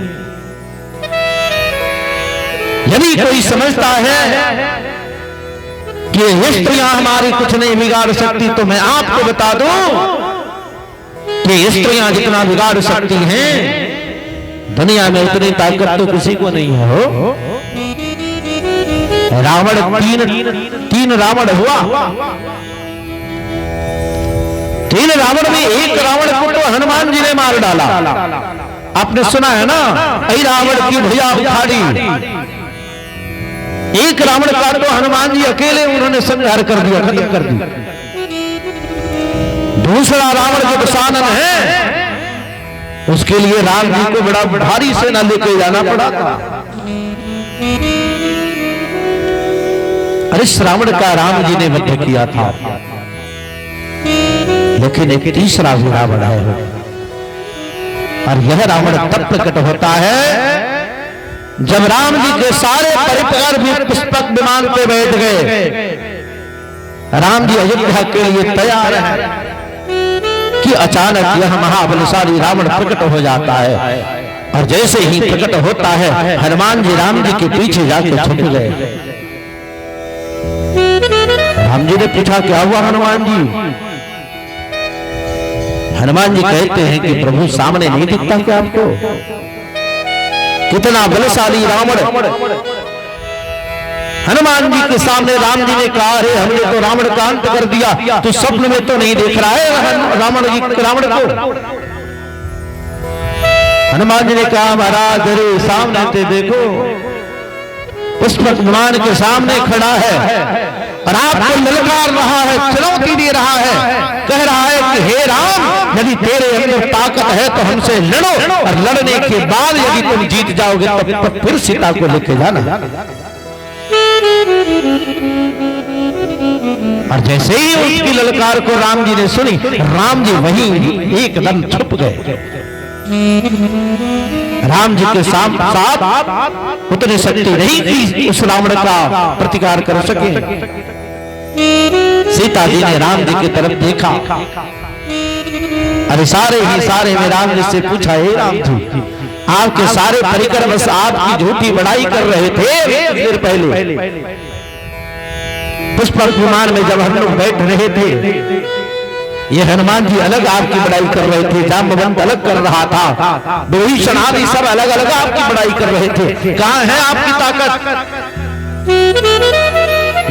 यदि कोई समझता है कि ये स्त्रियां हमारी कुछ नहीं बिगाड़ सकती, तो मैं आपको बता दूं कि ये स्त्रियां जितना बिगाड़ सकती हैं, दुनिया में उतनी ताकत तो किसी को नहीं है। हो रावण तीन रावण हुआ। तीन रावण में एक रावण को तो हनुमान जी ने मार डाला। आपने सुना है ना, ऐ रावण की भुजा उखाड़ी। एक रावण का तो हनुमान जी अकेले उन्होंने संहार कर दिया, खत्म कर दिया। दूसरा रावण जो दशानन है, उसके लिए राम जी को बड़ा भारी सेना लेके जाना पड़ा था। अरे इस रावण का राम जी ने वध किया था, लेकिन एक तीसरा भी रावण है। और यह रावण तब प्रकट होता है जब राम जी के सारे परिवार भी पुष्पक विमान पे बैठ गए। राम जी अयोध्या के लिए तैयार है कि अचानक यह महाबलशाली रावण प्रकट हो जाता है। और जैसे ही प्रकट होता है, हनुमान जी राम जी के पीछे जाकर छुप गए। राम जी ने पूछा क्या हुआ हनुमान जी? हनुमान जी कहते हैं कि प्रभु सामने नहीं दिखता क्या आपको? कितना बलशाली रावण। हनुमान जी के सामने राम जी ने कहा, अरे हमने तो रावण का अंत कर दिया, तो स्वप्न में तो नहीं देख रहा है रावण को? हनुमान जी ने कहा, महाराज अरे सामने से देखो, पुष्पक विमान के सामने खड़ा है और आपको ललकार रहा है, चुनौती दे रहा है, कह रहा है कि हे राम, यदि तेरे अंदर ताकत है तो हमसे लड़ो, और लड़ने के बाद यदि तुम जीत जाओगे तो फिर सीता को लेके जाना। और जैसे ही उसकी ललकार को राम जी ने सुनी, राम जी वहीं एकदम छुप गए। राम जी के साथ उतनी शक्ति नहीं थी उस रावण का प्रतिकार कर सके। सीता जी ने राम जी की तरफ देखा, अरे सारे में राम जी से पूछा, हे राम जी, आपके सारे परिकर बस आपकी झूठी बड़ाई कर रहे थे देर पहले। पुष्पक विमान में जब हम लोग बैठ रहे थे, ये हनुमान जी अलग आपकी बड़ाई कर रहे थे, जाम्बवंत अलग कर रहा था, विभीषण आदि सब अलग अलग आपकी बड़ाई कर रहे थे। कहां है आपकी ताकत?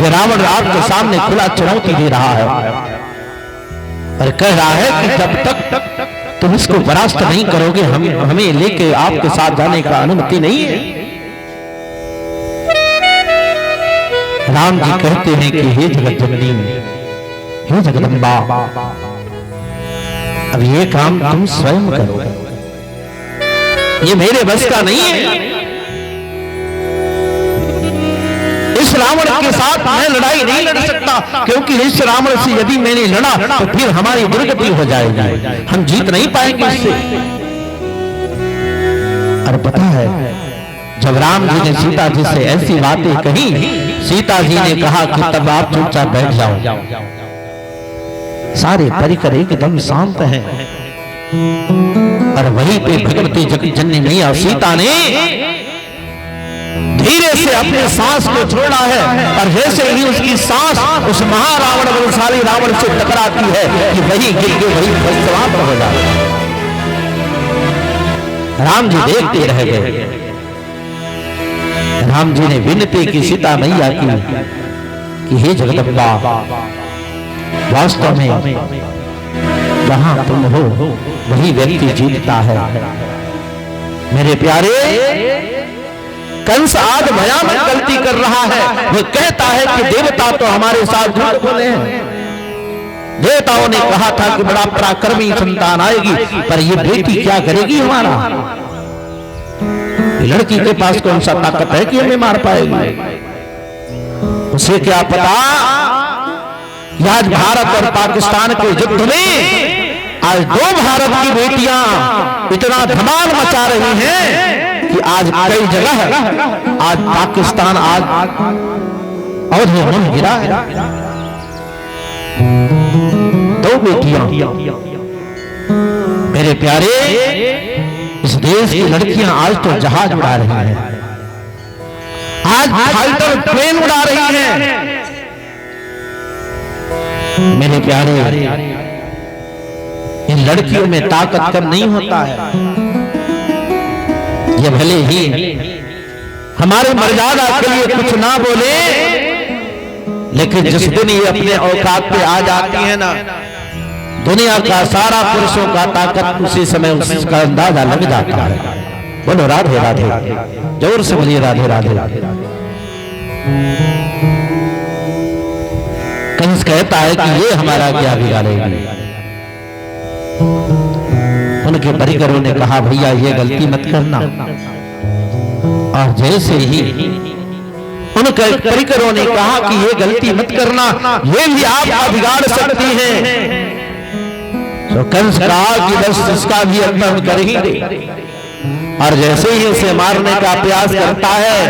ये रावण आपके सामने खुला चुनौती दे रहा है और कह रहा है कि जब तक तुम इसको परास्त नहीं करोगे, हमें लेके आपके साथ जाने का अनुमति नहीं है। राम जी कहते हैं कि हे जगत जननी, हे जगदम्बा, अब ये काम तुम स्वयं करो, ये मेरे बस का नहीं है। इस रावण के साथ मैं लड़ाई नहीं लड़ सकता, क्योंकि इस रावण से यदि मैंने लड़ा तो फिर हमारी दुर्गति हो जाएगी, हम जीत नहीं पाएंगे इससे। और पता है, जब राम जी ने सीता जी से ऐसी बातें कही, सीता जी ने कहा कि तब आप चुपचाप बैठ जाओ। सारे परिकर एकदम शांत हैं और वहीं पे भगवती जगत जननी मैया सीता ने धीरे से अपने सांस को छोड़ा है, और जैसे ही उसकी सांस उस महारावण बलशाली रावण से टकराती है कि वही गिर के वही समाप्त हो जाता है। राम जी देखते रह गए। राम जी ने विनती की सीता मैया की कि हे जगदम्बा, वास्तव में जहां तुम हो वही व्यक्ति जीतता है। मेरे प्यारे, कंस आज भयानक गलती कर रहा है। वो कहता है कि देवता तो हमारे साथ झूठ बोले हैं, देवताओं ने कहा था कि बड़ा पराक्रमी संतान आएगी, पर ये बेटी क्या करेगी हमारा? लड़की के पास कौन सा ताकत है कि हमें मार पाएगी? उसे क्या पता आज भारत और पाकिस्तान के युद्ध में आज दो भारत की बेटियां इतना धमाल मचा रही हैं कि आज कई जगह आज पाकिस्तान आज अवधि में गिरा है। दो बेटियां, मेरे प्यारे, इस देश की लड़कियां आज तो जहाज उड़ा रही हैं, आज फाइटर प्लेन उड़ा रही हैं। मेरे प्यारे, इन लड़कियों में ताकत कम नहीं होता है। ये भले ही हमारे मर्यादा के लिए कुछ ना बोले, लेकिन जिस दिन ये अपने औकात पे आ जाती है ना, दुनिया का सारा पुरुषों का ताकत उसी समय उसका अंदाजा लग जाता है। बोलो राधे राधे, जोर से बोलिए राधे राधे। कंस कहता है कि ये हमारा क्या बिगाड़ेगी? उनके परिकरों ने कहा, भैया ये गलती मत करना। और जैसे ही उनके परिकरों ने कहा कि ये गलती मत करना, ये भी आप बिगाड़ सकती हैं, तो कंस कहा कि बस इसका भी अंत हम कर ही दे। और जैसे ही उसे मारने का प्रयास करता है,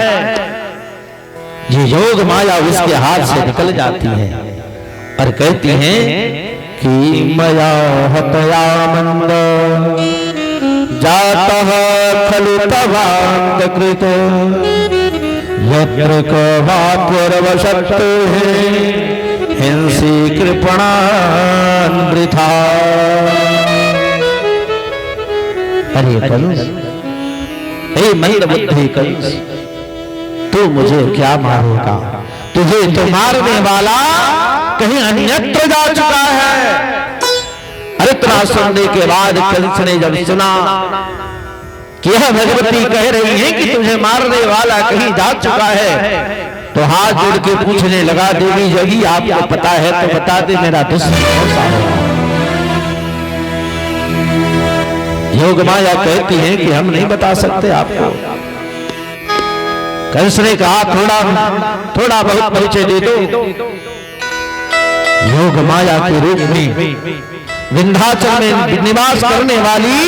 ये योग माया उसके हाथ से निकल जाती है और कहती हैं कि मया हतया मंद जातः खलु तवांत कृत यत्र कवात्वरवशत्तु हिंसी कृपणान् वृथा। अरे कंस, हे मंदबुद्धि कंस, तू मुझे क्या मारेगा? तुझे तो मारने वाला कहीं अन्यत्र जा चुका है। अरे इतना सुनने के बाद कंस ने जब सुना कि यह भगवती कह रही है कि तुझे मारने वाला कहीं जा चुका है, तो हाथ जोड़ के पूछने लगा, देवी यदि आपको पता है तो बता दे, मेरा दुश्मन कौन सा होगा। योग माया कहती है कि हम नहीं बता सकते आपको। कंस ने कहा, थोड़ा बहुत परिचय दे दो। योग माया के रूप में विंध्याचल में निवास करने वाली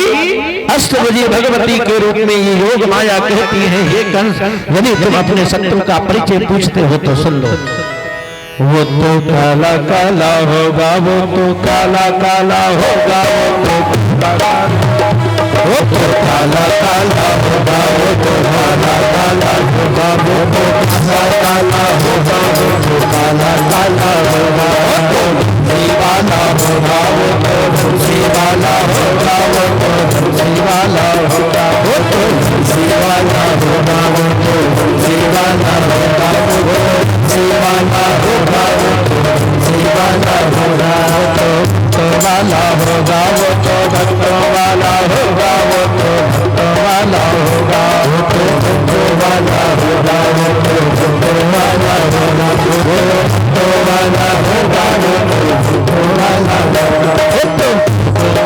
अष्टभुजी भगवती के रूप में ये योग माया कहती है, हे कंस, यदि तुम अपने शत्रु का परिचय पूछते हो तो सुन लो। वो तो काला काला होगा, वो तो काला काला होगा, वो तो काला काला होगा, वो तो काला काला होगा, वो तो काला होगा, वो तो काला काला होगा, वो तो वाला होगा, वो तो धुसी वाला होगा, वो तो धुसी वाला होगा, वो तो धुसी वाला होगा, वो तो धुसी वाला होगा, वो तो धुसी वाला होगा, वो तो धुसी वाला होगा, वो तो वाला होगा, वो तो भक्तों वाला होगा, वो तो भक्तों वाला होगा, वो तो भक्तों वाला होगा, वो तो भक्तों वाला होगा, वो तो वाला होगा, वो तो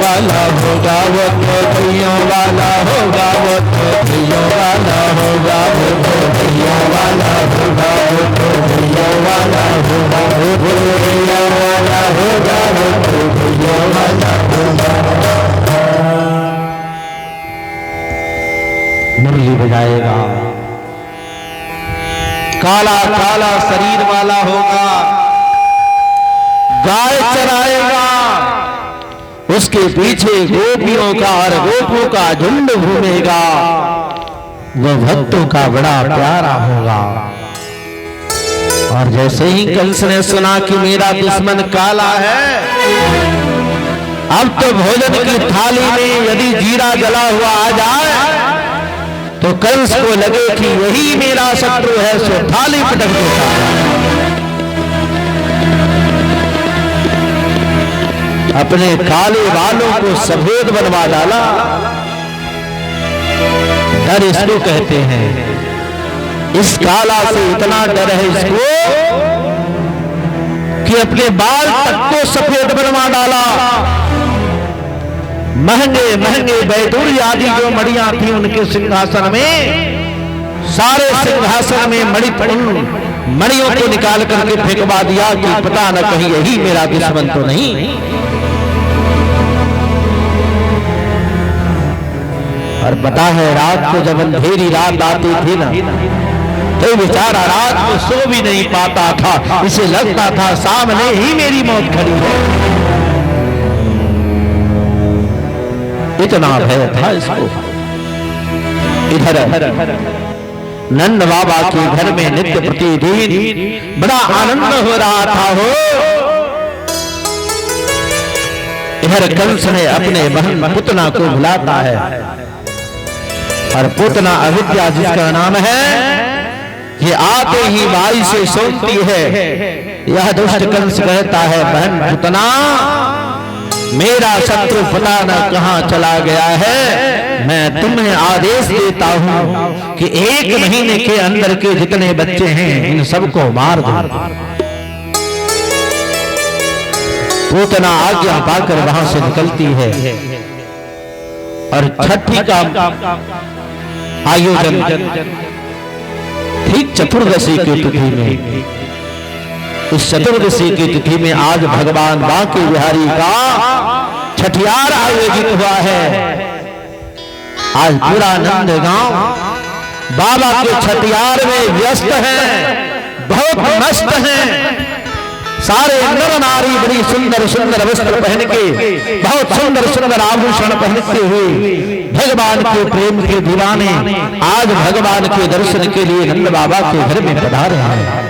वाला होगा, वो तो प्रियों वाला होगा, वो तो प्रियों वाला होगा, वो तो प्रियों वाला होगा, वो तो प्रियों वाला होगा, वो तो प्रियों वाला होगा, वो तो प्रियों वाला होगा। मुरली बजाएगा, काला काला शरीर वाला होगा, गाय चराएगा, उसके पीछे गोपियों का और गोपों का झुंड घूमेगा, वो भक्तों का बड़ा प्यारा होगा। और जैसे ही कंस ने सुना कि मेरा दुश्मन काला है, अब तो भोजन की थाली में यदि जीरा जला हुआ आ जाए तो कंस को लगे कि यही मेरा शत्रु है, सो थाली पटक देता है। अपने काले बालों को सफेद बनवा डाला। डर इसको कहते हैं, इस काला से इतना डर है इसको कि अपने बाल तक को सफेद बनवा डाला। महंगे महंगे बैतूल आदि जो मड़ियां थी उनके सिंहासन में, सारे सिंहासन में मणियों को निकाल करके फेंकवा दिया कि पता न कहीं यही मेरा दुश्मन तो नहीं। और पता है रात को जब अंधेरी रात आती थी ना, तो बेचारा रात को सो भी नहीं पाता था, इसे लगता था सामने ही मेरी मौत खड़ी है। इतना भय था इसको। इधर नंद बाबा के घर में नित्य प्रतिदिन बड़ा आनंद हो रहा था हो। इधर कंस ने अपने बहन पुतना को बुलाता है, और पुतना अविद्या जिसका नाम है, ये आते ही भाई से सुनती है। यह दुष्ट कंस कहता है, बहन पुतना, मेरा शत्रु पता न कहां चला गया है, मैं तुम्हें आदेश देता हूं कि 1 महीने के अंदर के जितने बच्चे हैं इन सबको मार दो। पूतना आज्ञा पाकर वहां से निकलती है, और छठी का आयोजन ठीक चतुर्दशी की तिथि में, इस चतुर्दशी की तिथि में आज भगवान बांके बिहारी का छठियार आयोजित हुआ है। आज पूरा नंदगांव बाबा के छठियार में व्यस्त है, बहुत मस्त हैं। सारे नर नारी बड़ी सुंदर सुंदर वस्त्र पहन के, बहुत सुंदर सुंदर आभूषण पहनते हुए भगवान के प्रेम के दीवाने आज भगवान के दर्शन के लिए नंद बाबा के घर में पधारे हैं।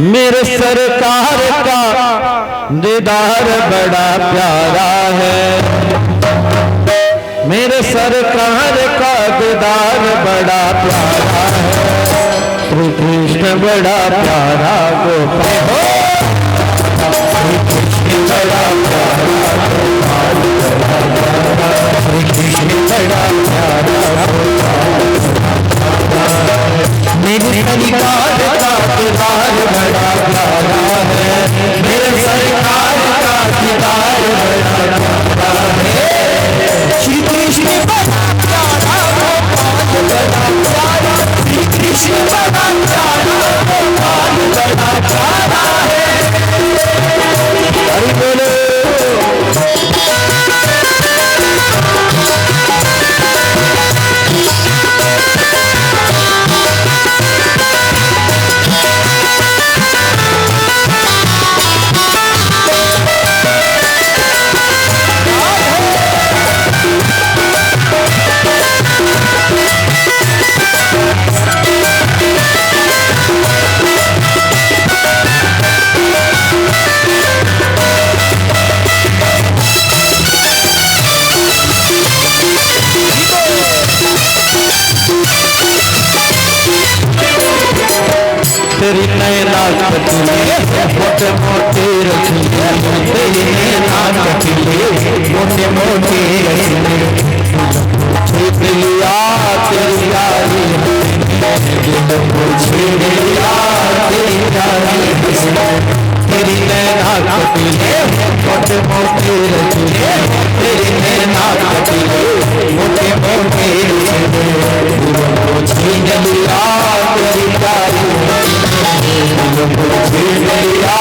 मेरे सरकार का दीदार बड़ा प्यारा है, मेरे सरकार का दीदार बड़ा प्यारा है, श्री कृष्ण बड़ा प्यारा गोपाल हो, श्री कृष्ण बड़ा प्यारा, श्री कृष्ण बड़ा प्यारा, मेरे सरकार तेरी नैना कटले मोटे मोटे रखिए, तेरी नैना कटले मोटे मोटे रखिए, छीन लिया तेरी यारी, दिल को छीन लिया तेरी यारी, तेरी नैना कटले मोटे मोटे रखिए, तेरी नैना कटले मोटे मोटे रखिए, दिल को छीन लिया तेरी यारी, दिल को छीन लिया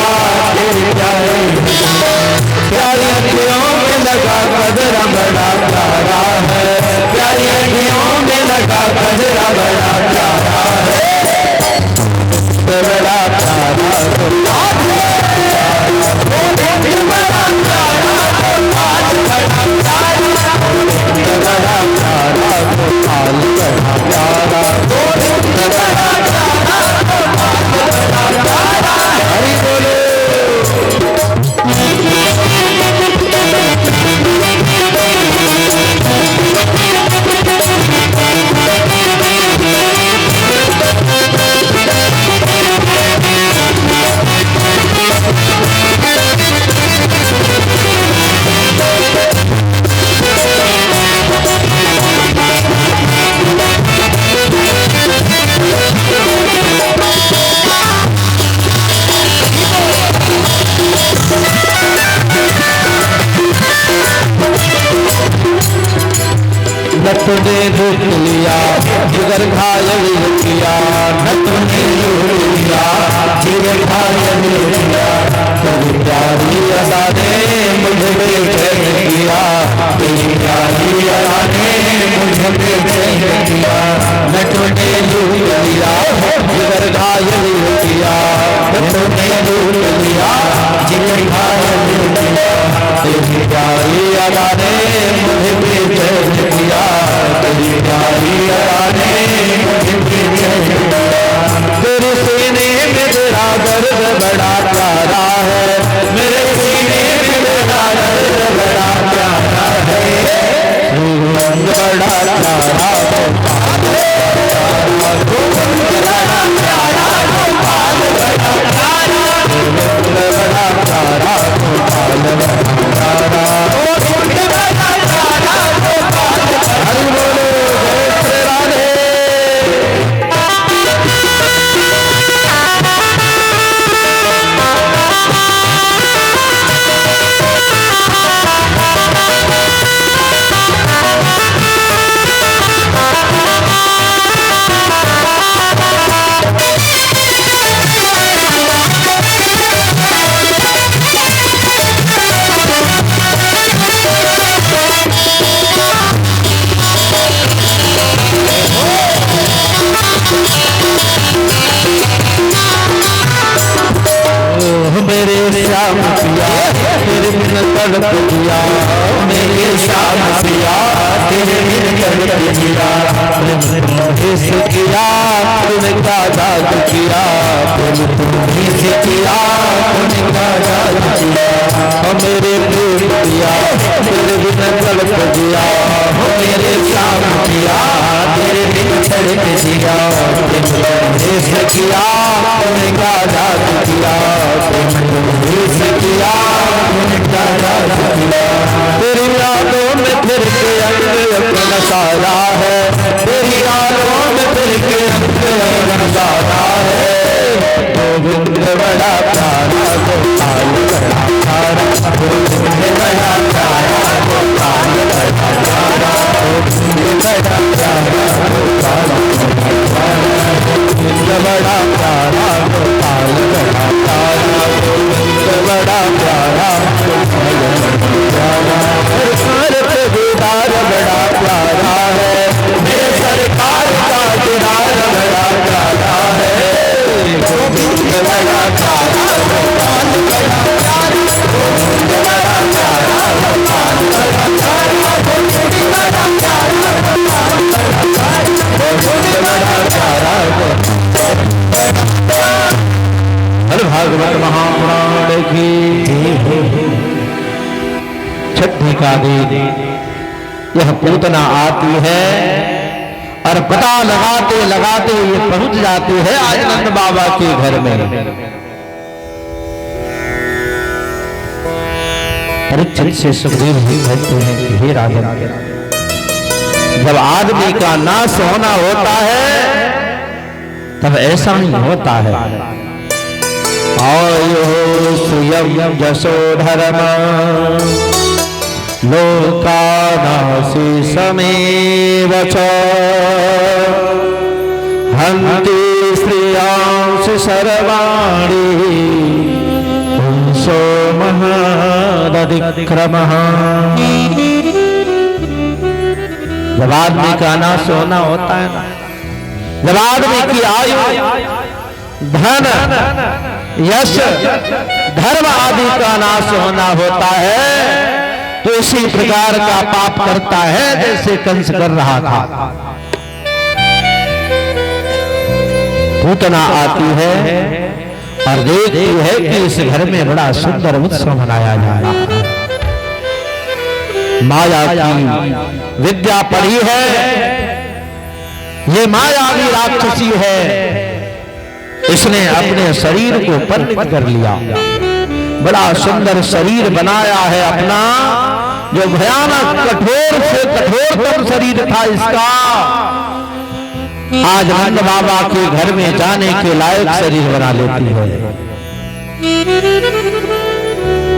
तेरी यारी। प्यारी अखियों में लगा कजरा बड़ा प्यारा है, प्यारी अखियों में लगा कजरा बड़ा प्यारा है, बड़ा प्यारा तूने लूट लिया जिगर घायल किया, न तूने लूट लिया जिगर घायल किया, तेरी प्यारी अदा ने मुझे बेचैन किया, तेरी प्यारी अदा ने मुझे बेचैन किया, न तूने लूट लिया जिगर घायल किया, न तूने लूट लिया जिगर घायल किया, तेरी प्यारी अदा ने मुझे बेचैन किया, तेरी प्यारी अदा ने मुझे बेचैन किया। तेरे सीने में तेरा दर्द बड़ा प्यारा है, मेरे सीने में तेरा दर्द बड़ा प्यारा है, बड़ा प्यारा श्याम पिया तेरे बिन तड़प दिया, मेरे श्याम पिया तेरे बिन तड़प दिया, तुम्हें से किया तूने क्या जादू किया, तुम्हें से किया तूने क्या जादू किया, मेरे प्रेम पिया तेरे बिन तड़प दिया, मेरे श्याम पिया तेरे बिन तड़प दिया, तुम्हें से किया तूने क्या जादू किया, किया तेरी यादों में फिर के अंग अपना सारा है, तेरी यादों में फिर के अंग अपना सारा है, गोविंद बड़ा प्यारा गोपाल बड़ा प्यारा, गोविंद बड़ा प्यारा गोपाल बड़ा प्यारा, गोविंद बड़ा प्यारा गोपाल गोविंद बड़ा प्यारा गोपाल बड़ा प्यारा, बड़ा प्यारा सरकार बड़ा प्यारा है, मेरे सरकार का दिदार बड़ा प्यारा है, गोविंद बड़ा प्यारा गोपाल बड़ा प्यारा, गोविंद बड़ा प्यारा गोपाल बड़ा प्यारा, गोविंद बड़ा प्यारा गोपाल बड़ा प्यारा, गोविंद बड़ा प्यारा भागवत महापुराण की छठी का दिन यह पूतना आती है और पता लगाते लगाते ये पहुंच जाते हैं आज नंद बाबा के घर में। परीक्षित से सुखदेव जी कहते हैं कि हे राजन, जब आदमी का नाश होना होता है तब ऐसा नहीं होता है। आयो सुयम यशोधर्म लोकानासी समेव च हन्ति श्रियांश सर्वाणि पुंसो महदधिक्रमः। जब आदमी का नाश होना होता है ना, जब आदमी की आयु धन यश धर्म आदि का नाश होना होता है तो इसी प्रकार का पाप करता है जैसे कंस कर रहा था। पूतना आती है और देखती है कि इस घर में बड़ा सुंदर उत्सव मनाया जा रहा है। माया की विद्या पढ़ी है, ये मायावी राक्षसी है, इसने अपने शरीर को परिणत कर लिया। बड़ा सुंदर शरीर बनाया है अपना, जो भयानक कठोर से कठोरतम शरीर था इसका। आज नंद बाबा के घर में जाने के लायक शरीर बना लेती है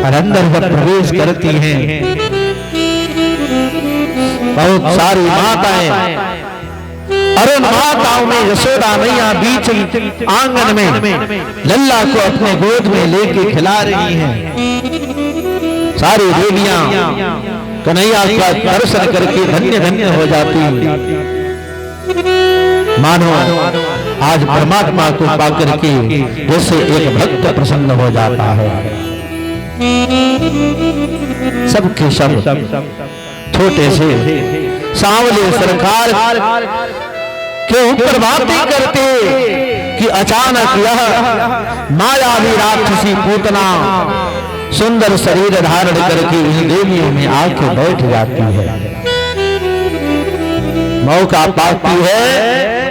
और अंदर जब प्रवेश करती हैं बहुत सारी माताएं, और उन माताओं में यशोदा मैया बीच आंगन में लल्ला को अपने गोद में लेके खिला रही हैं। सारी देवियां कन्हैया का दर्शन करके धन्य धन्य हो जाती, मानो आज परमात्मा को पाकर के जैसे एक भक्त प्रसन्न हो जाता है। सबके सब छोटे से सांवले सरकार के ऊपर बातें करते कि अचानक यह मायावी राक्षसी पूतना सुंदर शरीर धारण करके इन देवियों में आके बैठ जाती है, मौका पाती है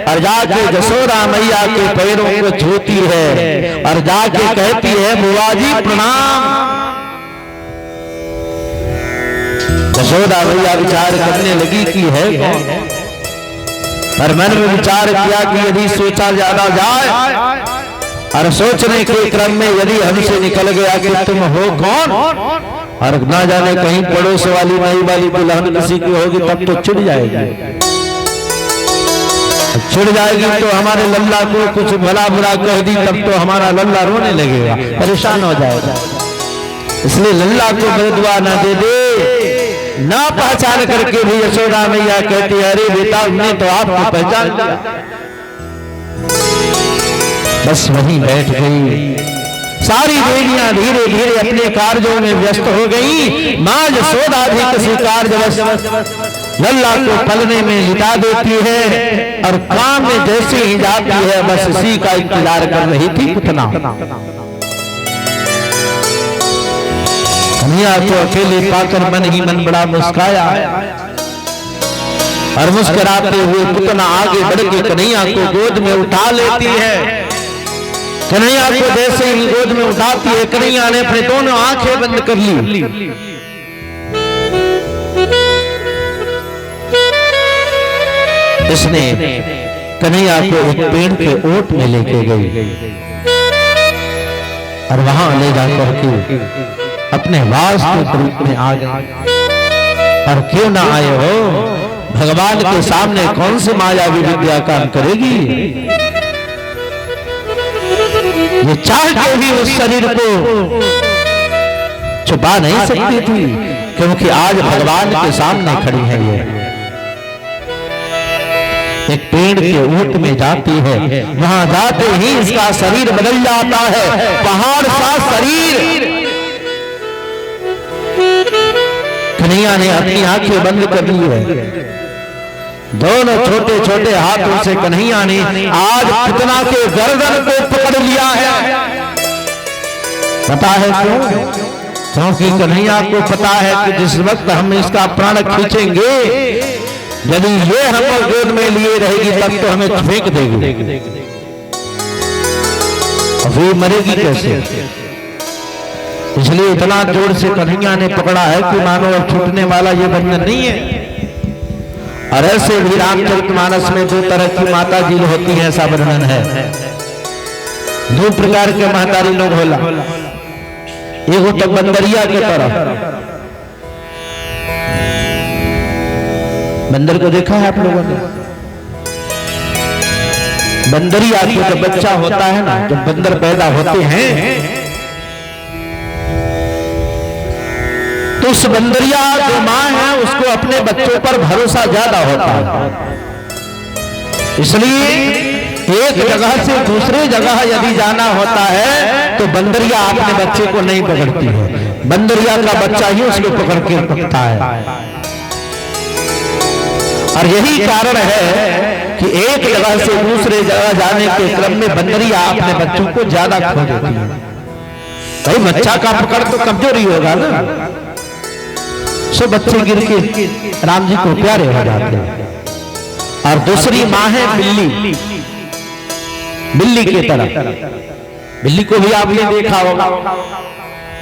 और जाके यशोदा मैया के पैरों को छूती है और जाके कहती है बुआ जी प्रणाम। यशोदा मैया विचार करने लगी कि है कौन, पर मन में विचार किया कि यदि सोचा ज्यादा जाए और सोचने के क्रम में यदि हमसे निकल गया कि तुम हो कौन, और ना जाने कहीं पड़ोस वाली नई वाली दुल्हन किसी की होगी तब तो छिड़ जाएगी। छिड़ जाएगी तो हमारे लल्ला को कुछ भला बुरा कह दी तब तो हमारा लल्ला रोने लगेगा, परेशान हो जाएगा। इसलिए लल्ला को बददुआ न दे दे। ना पहचान करके भी यशोदा मैया कहती है अरे बेटा हमने तो आपको पहचान लिया। बस वहीं बैठ गई। सारी देवियां धीरे धीरे अपने कार्यों में व्यस्त हो गई। मां यशोदा भी किसी कार्य लल्ला को पलने में लिटा देती है और काम में जैसे ही जाती है बस इसी का इंतजार कर रही थी पूतना। कन्हैया को अकेले पाकर मन ही मन बड़ा मुस्काया और मुस्कुराते हुए पूतना आगे बढ़ के कन्हैया को गोद में उठा लेती है। कन्हैया को जैसे ही गोद में उठाती है कन्हैया ने अपने दोनों आंखें बंद कर ली। इसने कन्हैया को एक पेड़ के ओट में लेके गई और वहां ले जाकर के अपने वास्तविक रूप में आ गए। और क्यों ना आए हो, भगवान के सामने कौन सी मायावी विद्या काम करेगी। ये चाह के भी उस शरीर को छुपा नहीं सकती थी क्योंकि आज भगवान के सामने खड़ी है। ये एक पेड़ के ऊट में जाती है, वहां जाते ही इसका शरीर बदल जाता है, पहाड़ सा शरीर। कन्हैया ने अपनी आंखें बंद कर ली है। दोनों छोटे छोटे हाथों से कन्हैया ने आज पूतना के गर्दन को पकड़ लिया है। पता है क्यों? क्योंकि कन्हैया को पता है कि जिस वक्त हम इसका प्राण खींचेंगे यदि ये हम गोद में लिए रहेगी तब तो हमें फेंक देगी, अभी मरेगी कैसे। इसलिए इतना जोर से कन्हैया ने पकड़ा है कि मानो अब छूटने वाला ये बंधन नहीं है। और ऐसे भी रामचरितमानस में 2 तरह की माता जी होती है, ऐसा वर्णन है। 2 प्रकार के महतारी लोग होला, एगो तो बंदरिया के तरह। बंदर को देखा है आप लोगों ने? बंदरिया के जब बच्चा होता है ना, जब बंदर पैदा होते हैं तो उस बंदरिया जो मां है उसको अपने बच्चों पर भरोसा ज्यादा होता है। इसलिए एक जगह से दूसरे जगह यदि जाना होता है तो बंदरिया अपने बच्चे को नहीं पकड़ती है, बंदरिया का बच्चा ही उसको पकड़ के रखता है। और यही कारण है कि एक जगह से दूसरे जगह जाने के क्रम में बंदरिया अपने बच्चों को ज्यादा खो देती है। भाई बच्चा का पकड़ तो कमजोरी होगा ना, सो बच्चे गिर के राम जी को प्यारे हो जाते हैं। और दूसरी माँ है बिल्ली, बिल्ली की तरह। बिल्ली को भी आपने देखा होगा,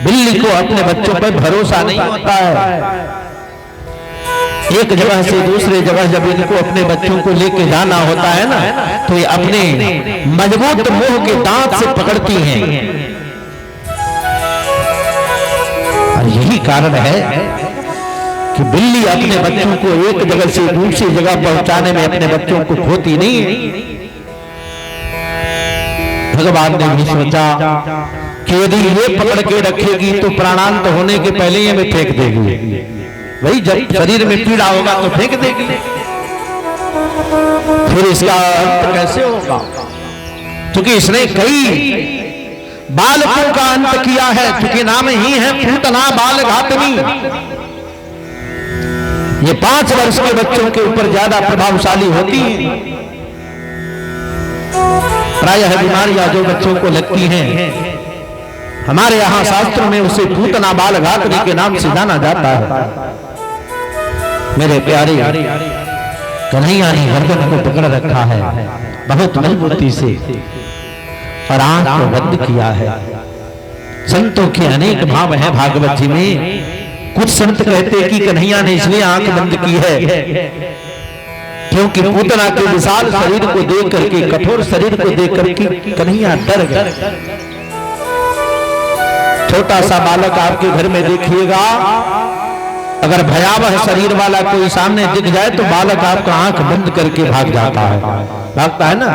बिल्ली को अपने बच्चों पर भरोसा नहीं होता है। एक जगह से दूसरे जगह जब इनको अपने बच्चों को लेके जाना होता है ना, तो ये अपने मजबूत मुंह के दांत से पकड़ती हैं। और यही कारण है कि बिल्ली अपने बच्चों को एक जगह से दूसरी जगह पहुंचाने में अपने बच्चों को खोती नहीं है। भगवान ने भी सोचा कि यदि ये पकड़ के रखेगी तो प्राणांत होने के पहले ही हमें फेंक देगी। वही जब शरीर में पीड़ा होगा तो फेंक देगी, फिर इसका अंत कैसे होगा? क्योंकि इसने कई बालकों का अंत किया है, क्योंकि नाम ही है पूतना बाल घातनी। ये 5 वर्ष के बच्चों के ऊपर ज्यादा प्रभावशाली होती है। प्रायः बीमारियां जो बच्चों को लगती हैं, हमारे यहाँ शास्त्र में उसे पूतना बाल घातनी के नाम से जाना जाता है। मेरे प्यारे कन्हैया ने गर्दन को पकड़ रखा है बहुत मजबूती से और आंख को बंद किया है। संतों के अनेक भाव है भागवत जी में। कुछ संत कहते हैं कि कन्हैया ने इसलिए आंख बंद की है क्योंकि पूतना के विशाल शरीर को देख करके, कठोर शरीर को देख करके कन्हैया डर गए। छोटा सा बालक आपके घर में देखिएगा, अगर भयावह शरीर वाला कोई सामने दिख जाए तो बालक आपका आंख बंद करके भाग जाता है, भागता है ना।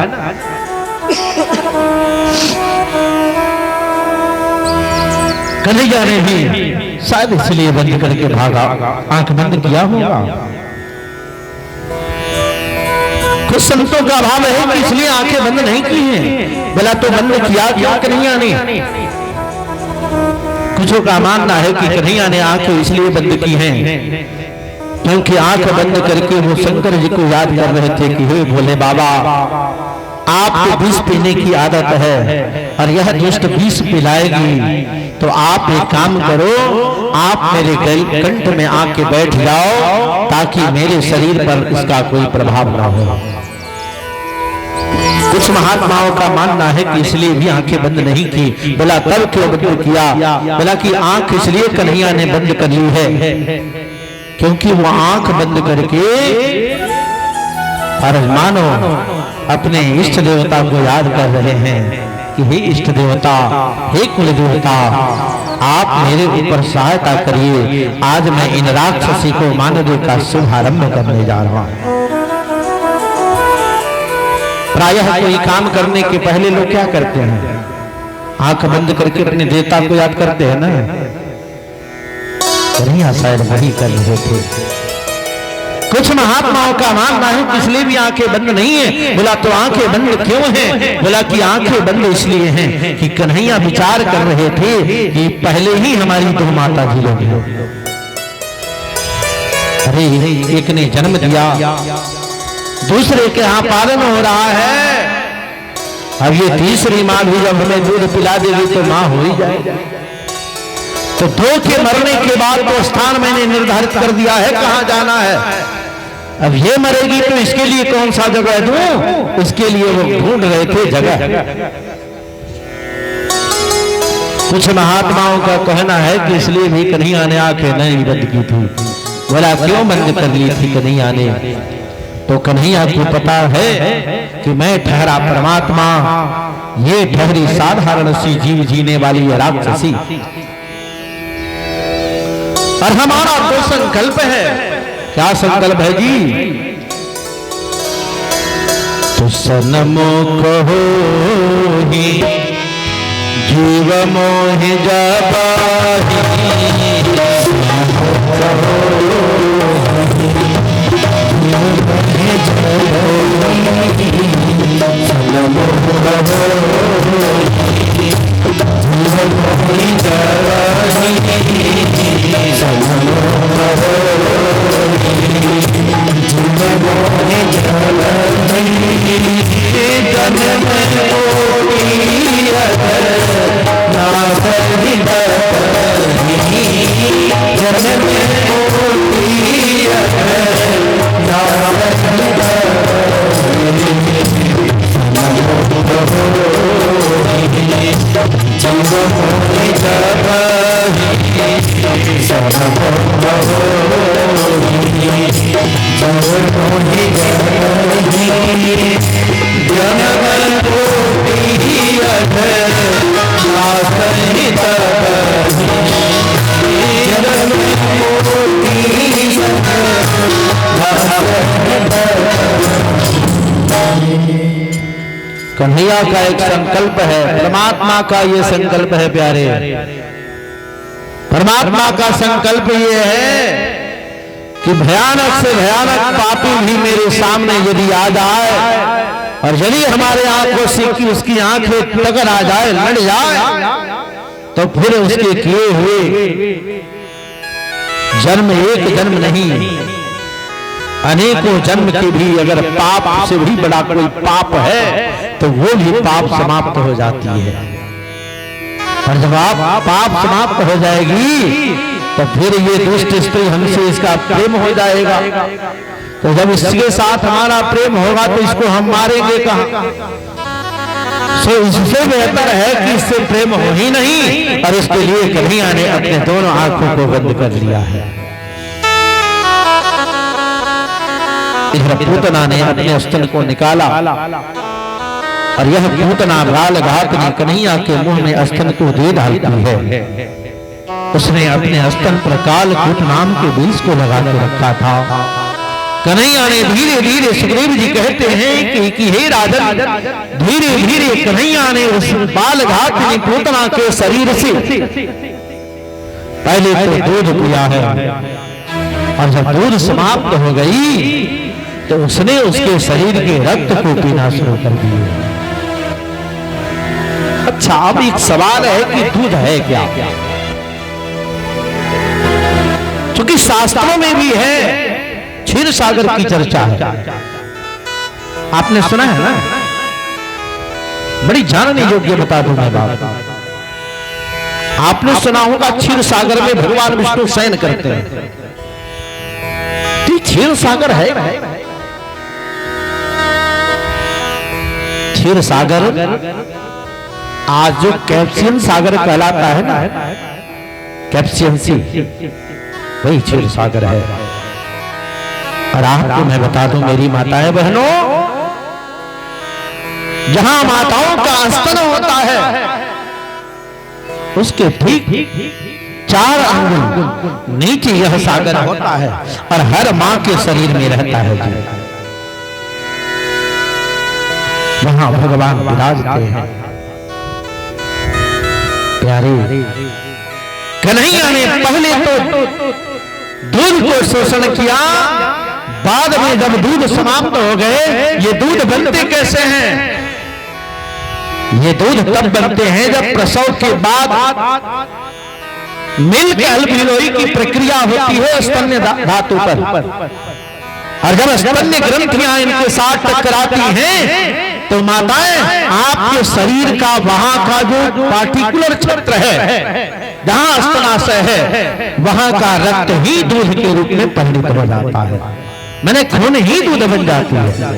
कन्हैया ने भी शायद इसलिए बंद करके भागा, आंख बंद किया होगा। कुछ संतों का भाव है कि इसलिए आंखें बंद नहीं की हैं, बोला तो बंद किया क्यों कन्हैया ने? कुछों का मानना है कि कन्हैया ने आंखें इसलिए बंद की हैं क्योंकि आंख बंद करके वो शंकर जी को याद कर रहे थे कि हे भोले बाबा, आपको विष पीने की आदत है और यह दुष्ट विष पिलाएगी, तो आप एक काम करो, आप मेरे कंठ में आके बैठ जाओ ताकि मेरे शरीर पर इसका कोई प्रभाव ना हो। कुछ महात्माओं का मानना है कि इसलिए भी आंखें बंद नहीं की। बोला तब क्यों बंद किया? बोला कि आंख इसलिए कन्हैया ने बंद कर ली है क्योंकि वो आंख बंद करके और मानो अपने इष्ट देवता को याद कर रहे हैं कि हे इष्ट देवता, हे कुल देवता, आप मेरे ऊपर सहायता करिए। आज मैं इन राक्षसी को मानने का शुभारंभ करने जा रहा हूं। प्रायः कोई काम करने के पहले लोग क्या करते हैं? आंख बंद करके अपने देवता को याद करते हैं ना। कन्हैया शायद वही कर रहे थे। कुछ महात्माओं का मानना है कि इसलिए भी आंखें बंद नहीं है। बोला तो आंखें बंद क्यों हैं? बोला कि आंखें बंद इसलिए हैं कि कन्हैया विचार कर रहे थे कि पहले ही हमारी 2 माता जी लोग हैं। अरे एक ने जन्म दिया, दूसरे के यहाँ पालन हो रहा है, अब ये तीसरी माँ भी जब हमें दूध पिला देगी तो माँ हो ही जाएगी। तो 2 के मरने के बाद तो स्थान मैंने निर्धारित कर दिया है कहाँ जाना है। अब ये मरेगी तो इसके लिए कौन सा जगह दूं? इसके लिए वो ढूंढ रहे थे जगह। कुछ महात्माओं का कहना है कि इसलिए भी कन्हैया ने आंखें नहीं बंद की थी। बोला क्यों बंद कर ली थी कन्हैया ने? तो कन्हैया को पता है कि मैं ठहरा परमात्मा, ये ठहरी साधारण सी जीव जीने वाली है राक्षसी, और हमारा तो संकल्प है। क्या संकल्प है जी? तो सन्मुख हो ही जीव मोहि जाबाहि, कन्हैया का एक संकल्प है, परमात्मा का ये संकल्प है प्यारे। परमात्मा का संकल्प ये है कि भयानक से भयानक पापी भी मेरे सामने यदि आ जाए, और यदि हमारे आंखों से कि उसकी आंखें टकर आ जाए, लड़ जाए, तो फिर उसके किए हुए जन्म एक जन्म नहीं, अनेकों जन्म के भी अगर पाप से भी बड़ा कोई पाप है तो वो भी पाप समाप्त हो जाती है। और जब आप पाप समाप्त हो जाएगी तो फिर ये दुष्ट स्त्री हमसे इसका प्रेम हो जाएगा। तो जब इसके साथ हमारा प्रेम होगा तो इसको हम मारेंगे कहां? सो इससे बेहतर है कि इससे प्रेम हो ही नहीं, और इसके लिए कन्हैया ने अपने दोनों आंखों को बंद कर लिया है। इधर पूतना ने अपने स्तन को निकाला, और यह पूतना लाल घातनी कन्हैया के मुंह में स्तन को दे डालती है। उसने अपने स्तन पर कालकूट नाम के बीज को लगा के रखा था। कन्हैया ने धीरे धीरे, सुग्रीव जी कहते हैं कि हे राजन, धीरे धीरे कन्हैया ने उस बाल घातनी पूतना के शरीर से पहले तो दूध पिया है, और जब दूध समाप्त हो गई तो उसने उसके शरीर के रक्त को पीना शुरू कर दिया। अच्छा, अब एक सवाल है कि दूध है क्या? क्योंकि शास्त्रों में भी है, क्षीर सागर की चर्चा है, आपने सुना है ना? बड़ी जानने योग्य बता दूं मैं बात। आपने सुना होगा क्षीर सागर में भगवान विष्णु शयन करते हैं। क्षीर सागर है, क्षीर सागर आज जो कैप्सियन सागर कहलाता है ना, कैप्सियन सी, वही क्षीर सागर है। और आपको मैं बता दूं मेरी माताएं बहनों, जहां माताओं का स्तन होता है उसके ठीक 4 अंगुल नीचे यह सागर होता है, और हर मां के शरीर में रहता है जी। वहां भगवान विराजते हैं। प्यारे, कन्हैया ने पहले तो दूध को शोषण किया, बाद में जब दूध समाप्त हो गए, ये दूध बनते कैसे हैं? ये दूध तब बनते हैं जब प्रसव के बाद मिल्क अल्बिलोई की प्रक्रिया होती है स्तन्य धातु पर, और जब स्तन्य ग्रंथियां इनके साथ टकराती हैं तो माताएं आपके शरीर का वहां का जो पार्टिकुलर क्षेत्र है जहां स्तनाशय है, वहां का रक्त ही दूध के रूप में परिणत हो जाता है। मैंने खून ही दूध बन जाती है।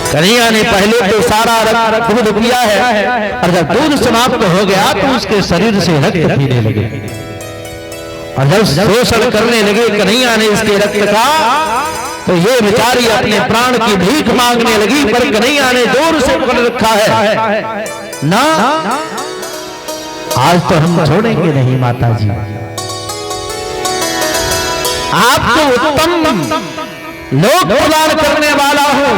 कन्हैया ने पहले तो सारा रक्त दूध पिया है, और जब दूध समाप्त हो गया तो उसके शरीर से रक्त पीने लगे, और जब शोषण करने लगे कन्हैया ने इसके रक्त का, तो ये बेचारी अपने प्राण की भीख मांगने लगी। पर कन्हैया ने जोर से पकड़ रखा है, ना आज तो हम छोड़ेंगे नहीं माता जी, आपको उत्तम लोक प्रदान करने वाला हूं,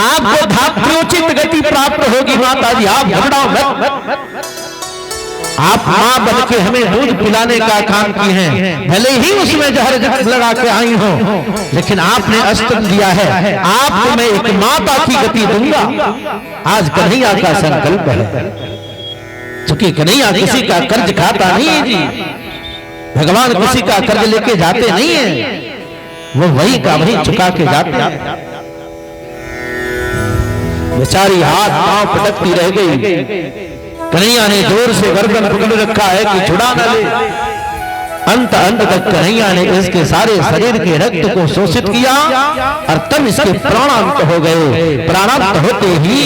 आपको धात्रोचित गति प्राप्त होगी माता जी, आप घबराओ मत। आप मां बन के हमें दूध पिलाने का काम की हैं, भले ही उसमें जहर लगा के आई हो, लेकिन आपने अस्त्र दिया है, आपको मैं एक माता की गति दूंगा। आज कन्हैया का संकल्प है, क्योंकि कन्हैया किसी का कर्ज खाता नहीं है जी, भगवान किसी का कर्ज लेके जाते नहीं है, वो वही का वही चुका के जाते हैं। बेचारी हाथ पांव पटकती रह गई। कन्हैया ने जोर से गर्दन पकड़ रखा है कि छुड़ा न ले। अंत तक कन्हैया ने इसके सारे शरीर के रक्त को शोषित किया, और तब इसके प्राणांत हो गए। प्राणांत होते ही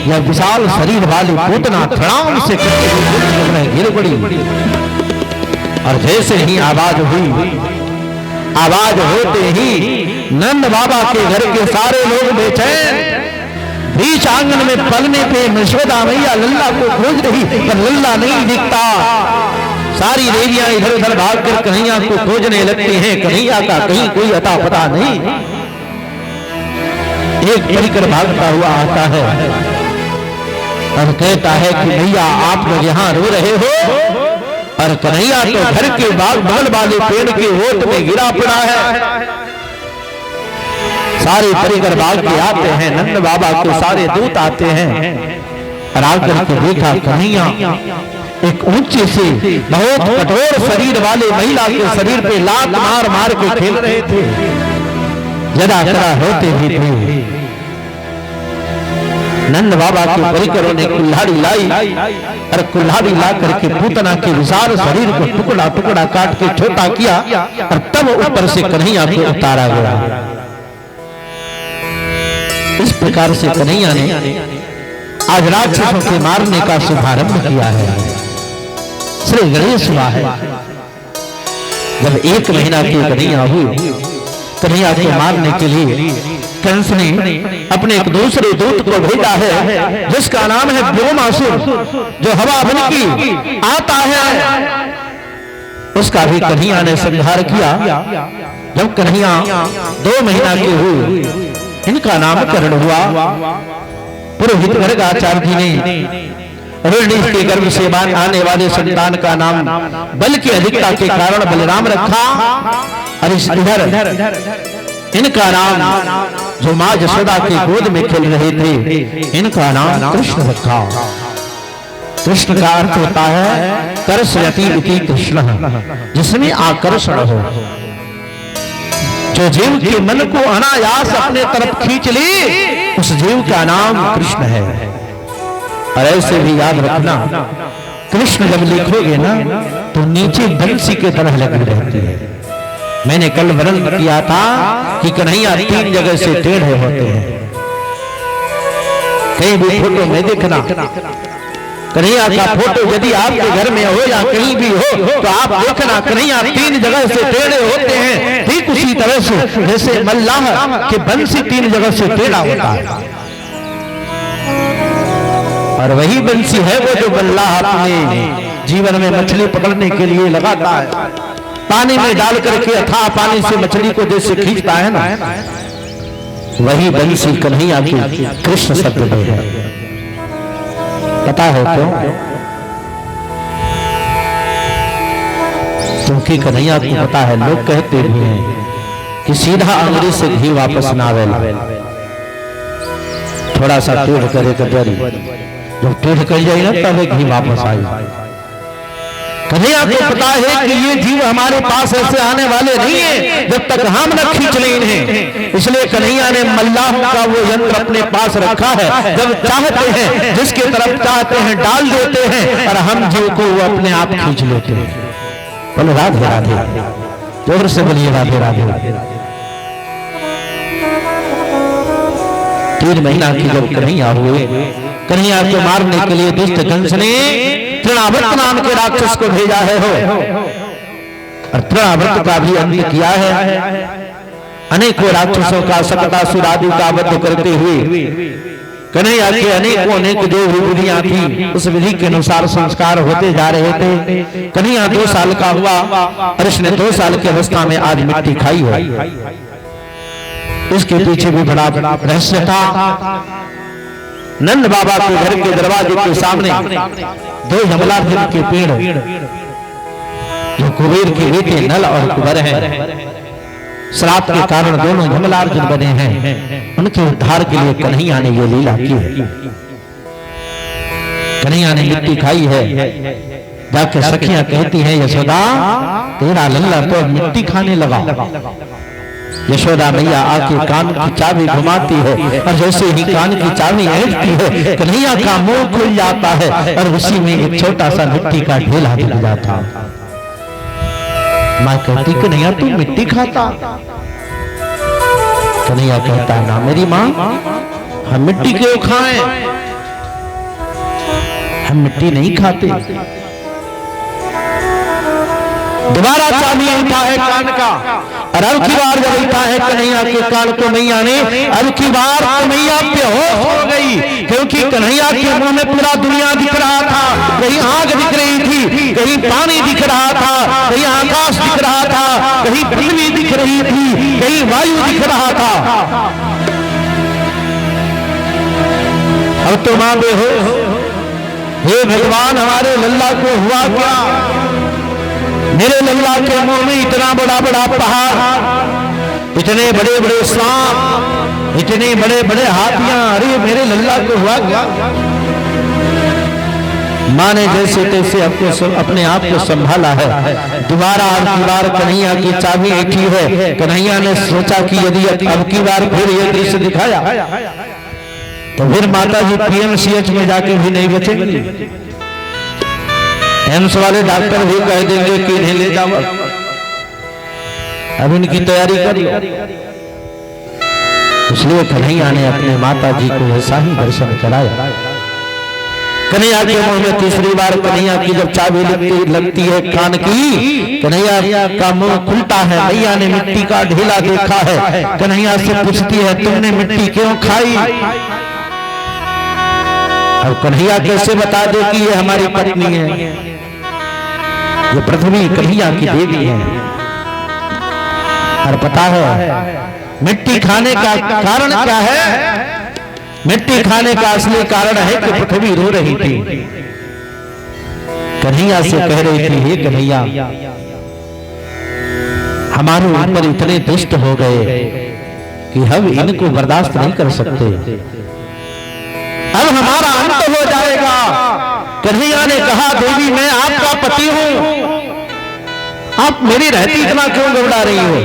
यह विशाल शरीर वाली पूतना धड़ाम से गिर पड़ी, और जैसे ही आवाज हुई, आवाज होते ही नंद बाबा के घर के सारे लोग बेचैन, बीच आंगन में पलने पे यशोदा मैया लल्ला को खोज रही, पर लल्ला नहीं दिखता। सारी देवियां इधर उधर भागकर कन्हैया को खोजने लगती हैं, कन्हैया का कहीं कोई अता पता नहीं। एक परिकर भागता हुआ आता है और कहता है कि भैया आप लोग यहाँ रो रहे हो, और कन्हैया तो घर के बगल वाले पेड़ के ओट में गिरा पड़ा है। सारे परिकर भाग के आते हैं, नंद बाबा के सारे दूत आते हैं, और आकर के देखा कन्हैया एक ऊंचे से बहुत कठोर शरीर वाले महिला के शरीर पे लात मार मार के खेल रहे थे, जरा जरा होते भी थे। नंद बाबा के परिकरों ने कुल्हाड़ी लाई, और कुल्हाड़ी ला करके पूतना के विशाल शरीर को टुकड़ा टुकड़ा काट के छोटा किया, और तब ऊपर से कन्हैया को उतारा गया। इस प्रकार से कन्हैया ने आज राक्षसों के मारने का शुभारंभ किया है। श्री गणेश हुआ है। जब 1 महीना की कन्हैया हुई, कन्हैया को मारने के लिए कंस ने अपने एक दूसरे दूत को भेजा है, जिसका नाम है व्योमासुर, जो हवा बन की आता है। उसका भी कन्हैया ने संहार किया। जब कन्हैया 2 महीना की हुई, इनका नामकरण हुआ। पुरोहित गर्गाचार्य जी ने रोहिणी के गर्भ से आने वाले संतान का नाम बल की अधिकता के कारण बलराम रखा, और इधर इनका नाम जो मां यशोदा की गोद में खेल रहे थे, इनका नाम कृष्ण रखा। कृष्ण का अर्थ होता है कर्षयति इति कृष्ण, जिसमें आकर्षण हो, जो जीव के मन को अनायास अपने तरफ खींच ले, उस जीव का नाम कृष्ण है। और ऐसे भी याद रखना, कृष्ण जब लिखोगे ना तो नीचे बंसी के तरह लगी रहती है। मैंने कल वर्णन किया था कि कन्हैया 3 जगह से टेढ़े होते हैं। कहीं भी फोटो में देखना, कन्हैया का फोटो यदि आपके घर में हो या कहीं भी हो, तो आप देखना कन्हैया 3 जगह से टेढ़े होते हैं। ठीक उसी तरह से जैसे मल्लाह के बंसी 3 जगह से टेढ़ा होता है, और वही बंसी है वो जो मल्लाह अपने जीवन में मछली पकड़ने के लिए लगाता है। पानी में डाल करके अथाह पानी से मछली को जैसे खींचता है ना, वही बंसी कन्हैया की कृष्ण शब्द में है। पता है क्यों? क्योंकि कन्हैया को पता है, लोग कहते भी हैं कि सीधा अंगुली से घी वापस ना आवेला, थोड़ा सा टेढ़ करे तो डरी, जब टेढ़ कर जाए ना तब घी वापस आई। कन्हैया को पता है कि ये जीव हमारे पास ऐसे आने वाले नहीं है जब तक हम न खींच लें इन्हें। इसलिए कन्हैया ने मल्लाह का वो यंत्र अपने पास रखा है, जब चाहते हैं जिसके तरफ चाहते हैं डाल देते हैं, और हम जीव को वो अपने आप खींच लेते हैं। बोलो राधे राधे। जोर से बोलिए राधे राधे। 3 महीना की जब कन्हैया हुए, कन्हैया को मारने के लिए दुष्ट कंस ने तृणावर्त नाम के राक्षस को भेजा है हो, और तृणावर्त का भी अंत किया है। अनेकों राक्षसों का शकटासुर आदि का वध करते हुए कन्हैया के अनेक जो विधियां थी उस विधि के अनुसार संस्कार होते जा रहे थे। कन्हैया 2 साल का हुआ और इसने 2 साल की अवस्था में आज मिट्टी खाई है। इसके पीछे भी बड़ा रहस्य था। नंद बाबा के घर के दरवाजे के सामने 2 यमलार्जुन के पेड़, जो कुबेर के बेटे नल और कुबर हैं, श्राप के कारण दोनों यमलार्जुन बने हैं। उनके उद्धार के लिए कन्हैया ने ये लीला की है। कन्हैया ने मिट्टी खाई है। जाके सखियां कहती हैं, यशोदा तेरा लल्ला तो मिट्टी खाने लगा। यशोदा मैया आके कान की चाबी घुमाती है और जैसे ही कान की चाबी ऐंठती है कन्हैया का मुंह खुल जाता है और उसी में एक छोटा सा मिट्टी का ढेला दिख जाता। माँ कहती कन्हैया तू मिट्टी खाता? कन्हैया कहता ना मेरी माँ, हम मिट्टी क्यों खाएं, हम मिट्टी नहीं खाते। दोबारा चाबी उठा है कान का, और अब की बार जब उठा है कन्हैया के कान को मैया ने, अब की बार कन्हैया बेहोश हो गई, क्योंकि कन्हैया के मुंह में पूरा दुनिया दिख रहा था। कहीं आग दिख रही थी, कहीं पानी दिख रहा था, कहीं आकाश दिख रहा था, कहीं पृथ्वी दिख रही थी, कहीं वायु दिख रहा था। अब तो मां बेहोश। हे भगवान, हमारे लल्ला को हुआ क्या? मेरे लल्ला के मुंह में इतना बड़ा बड़ा पहाड़, इतने बड़े बड़े सांप, इतने बड़े बड़े हाथियां, अरे मेरे लल्ला को हुआ क्या? माँ ने जैसे तैसे अपने आप को संभाला है। दोबारा अब बार कन्हैया की चाबी ऐठी है। कन्हैया ने सोचा कि यदि अब की बार फिर ये दृश्य दिखाया तो फिर माता जी पीएमसीएच में जाके भी नहीं बचेंगे। एम्स वाले डॉक्टर भी कह देंगे कि इन्हें ले जाओ, अब इनकी तैयारी कर लो। इसलिए कन्हैया ने अपने माता जी को ऐसा ही दर्शन कराया। कन्हैया के मुंह में तीसरी बार कन्हैया की जब चाबी लगती है कान की, कन्हैया का मुंह खुलता है। मैया ने मिट्टी का ढेला देखा है। कन्हैया से पूछती है तुमने मिट्टी क्यों खाई? अब कन्हैया कैसे बता दे कि ये हमारी पत्नी है? ये पृथ्वी कन्हैया की देवी है। और पता है मिट्टी खाने का कारण क्या है? मिट्टी खाने का असली कारण है कि पृथ्वी रो रही थी। कन्हैया से कह रही थी, हे कन्हैया, हमारे ऊपर इतने दुष्ट हो गए कि हम इनको बर्दाश्त नहीं कर सकते, अब हमारा अंत हो जाएगा। कन्हैया ने कहा, देवी मैं आपका पति हूं, आप मेरी रहती इतना क्यों घबरा रही हो?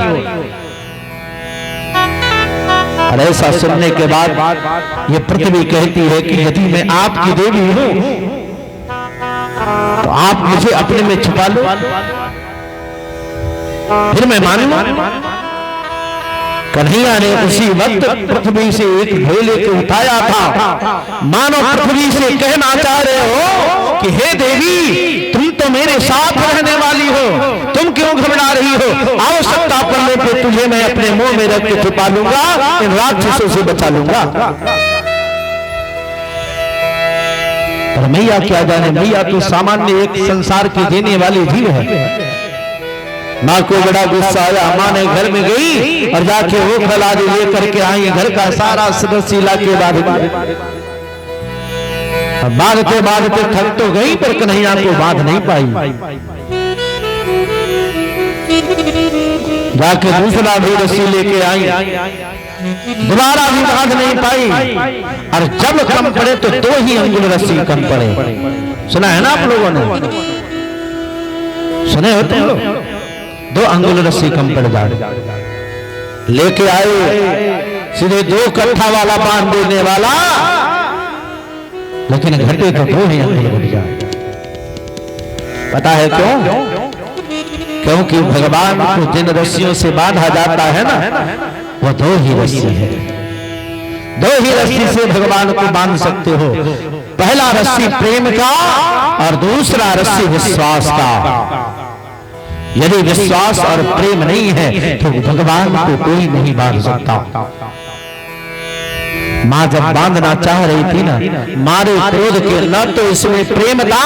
और ऐसा सुनने के बाद ये पृथ्वी कहती है कि यदि मैं आपकी देवी हूं तो आप मुझे अपने में छुपा लो, फिर मैं मानूं। कन्हैया ने उसी वक्त पृथ्वी से एक ढेले को उठाया था, मानो पृथ्वी से कहना चाह रहे हो कि हे देवी, तुम तो मेरे साथ रहने वाली हो, तुम क्यों घबरा रही हो? आवश्यकता पड़ने पे तुझे मैं अपने मुंह में रख के छुपा लूंगा, इन राक्षसों से बचा लूंगा। पर मैया क्या जाने, मैया तो सामान्य एक संसार की देने वाली जीव है। माँ को बड़ा गुस्सा आया। माँ ने घर में गई और जाके वो फल आदि लेकर के आई। घर का सारा सदस्य ला के बांधते बांधते थक तो गई, पर कन्हैया को बांध नहीं पाई। जाके दूसरा भी रस्सी लेके आई, दोबारा भी बांध नहीं पाई। और जब कम पड़े तो 2 ही अंगुल रस्सी कम पड़े। सुना है ना आप लोगों ने? सुने हो तुम लोग? 2 अंगुल रस्सी कम पड़ जाए। लेके आए सीधे 2 कट्ठा वाला बांध देने वाला, लेकिन घटे तो 2 ही अंगुल बढ़ जाए। पता है क्यों? क्योंकि भगवान को जिन रस्सियों से बांधा जाता है ना, वो दो ही रस्सी है। दो ही रस्सी से भगवान को बांध सकते हो। पहला रस्सी प्रेम का और दूसरा रस्सी विश्वास का। यदि विश्वास और प्रेम नहीं है तो भगवान को कोई नहीं बांध सकता। माँ जब बांधना चाह रही थी ना, मारे क्रोध के, न तो इसमें प्रेम था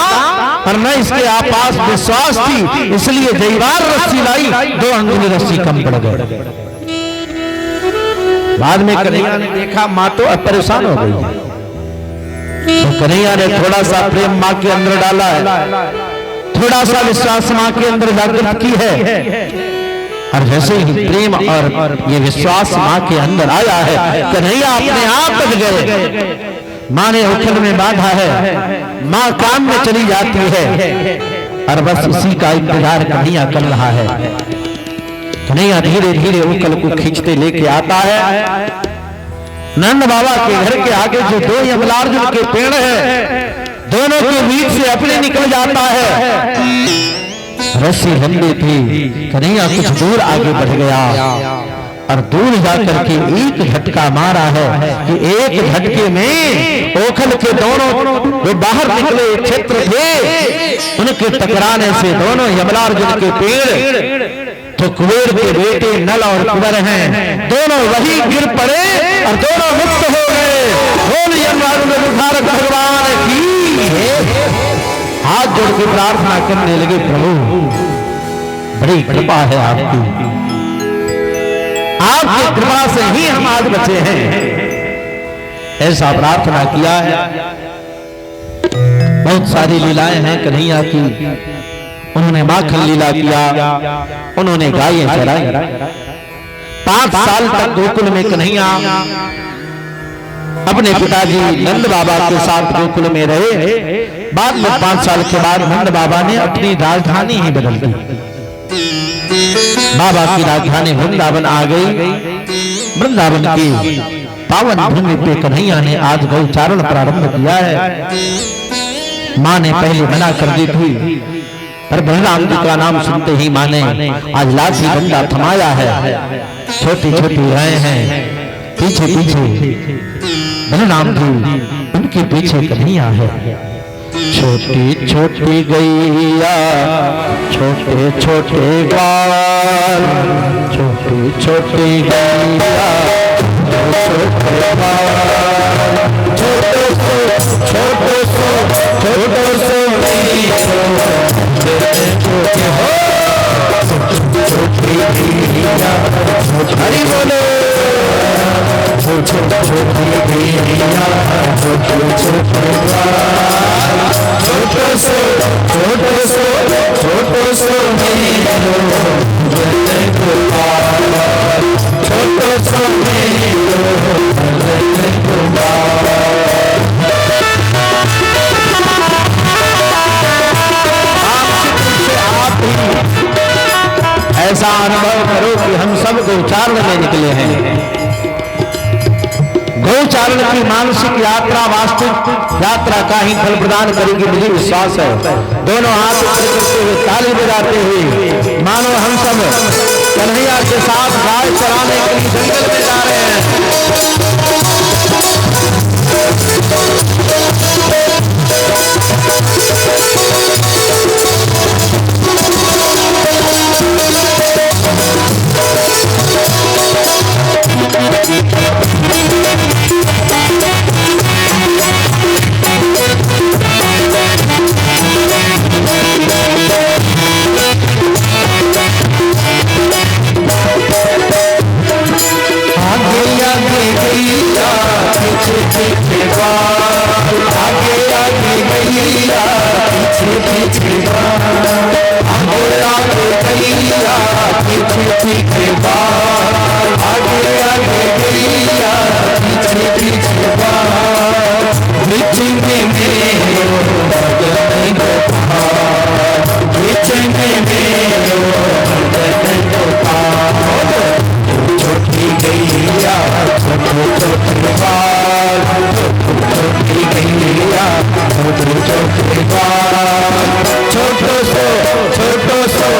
और न इसके आपास विश्वास थी, इसलिए जयवार रस्सी लाई, 2 अंगुली रस्सी कम पड़ गए। बाद में कन्हैया ने देखा माँ तो परेशान हो गई है, तो कन्हैया ने थोड़ा सा प्रेम माँ के अंदर डाला है, थोड़ा सा विश्वास माँ के अंदर जागृत की है। और जैसे ही प्रेम और ये विश्वास माँ के अंदर आया है, कन्हैया अपने आप बच गए। माँ ने उखल में बांधा है, माँ काम में चली जाती है और बस इसी का इंतजार कन्हैया कर रहा है। कन्हैया धीरे धीरे उखल को खींचते लेके आता है। नंद बाबा के घर के आगे जो 2 यमलार्जुन के पेड़ है, दोनों के बीच से अपने निकल जाता है। रस्सी लंबी थी, कन्हैया कुछ दूर आगे बढ़ गया और दूर जाकर के एक झटका मारा है कि एक झटके में ओखल के दोनों जो बाहर निकले क्षेत्र थे, उनके टकराने से दोनों यमलार्जुन के पेड़, तो कुबेर के बेटे नल और कुबर हैं, दोनों वही गिर पड़े और दोनों मुक्त हो गए। बोल यमलार्जुन भगवान की। हाथ जोड़ के प्रार्थना करने लगे, प्रभु बड़ी कृपा है आपकी, आपकी कृपा से ही हम आज बचे हैं। ऐसा प्रार्थना किया है। बहुत सारी लीलाएं हैं कन्हैया की। उन्होंने माखन लीला किया, उन्होंने गायें चराई। 5 साल तक गोकुल में कन्हैया अपने पिताजी नंद बाबा के साथ गोकुल में रहे। बाद में 5 साल के बाद नंद बाबा ने अपनी राजधानी ही बदल दी। बाबा की राजधानी वृंदावन आ गई। वृंदावन की पावन भूमि पे कन्हैया ने आज गौचारण प्रारंभ किया है। माँ ने पहले मना कर दी थी, पर बलराम जी का नाम सुनते ही माँ ने आज लाठी डंडा थमाया है। छोटी छोटी गायें हैं, पीछे पीछे बलराम जी, उनके पीछे कन्हैया है। छोटी छोटी गैया, छोटे छोटे ग्वाल, छोटी छोटी गैया, छोटे ग्वाल, छोटे सो छोटे सो छोटे सो छोटे हो, छोटी गैया, हरि बोलो। छोटे छोटे गैया, छोटे छोटे ग्वाल, छोटे सो छोटे सो छोटे सो मेरो जय गोपाल, छोटे सो मेरो जय गोपाल। आप भी ऐसा अनुभव करो कि हम सब गौचारण में निकले हैं। गौचारण की मानसिक यात्रा वास्तविक यात्रा का ही फल प्रदान करेगी, मुझे विश्वास है। दोनों हाथ ऊपर करते हुए ताली बजाते हुए मानो हम सब कन्हैया के साथ गाय चराने के लिए जंगल में जा रहे हैं। छोटो सो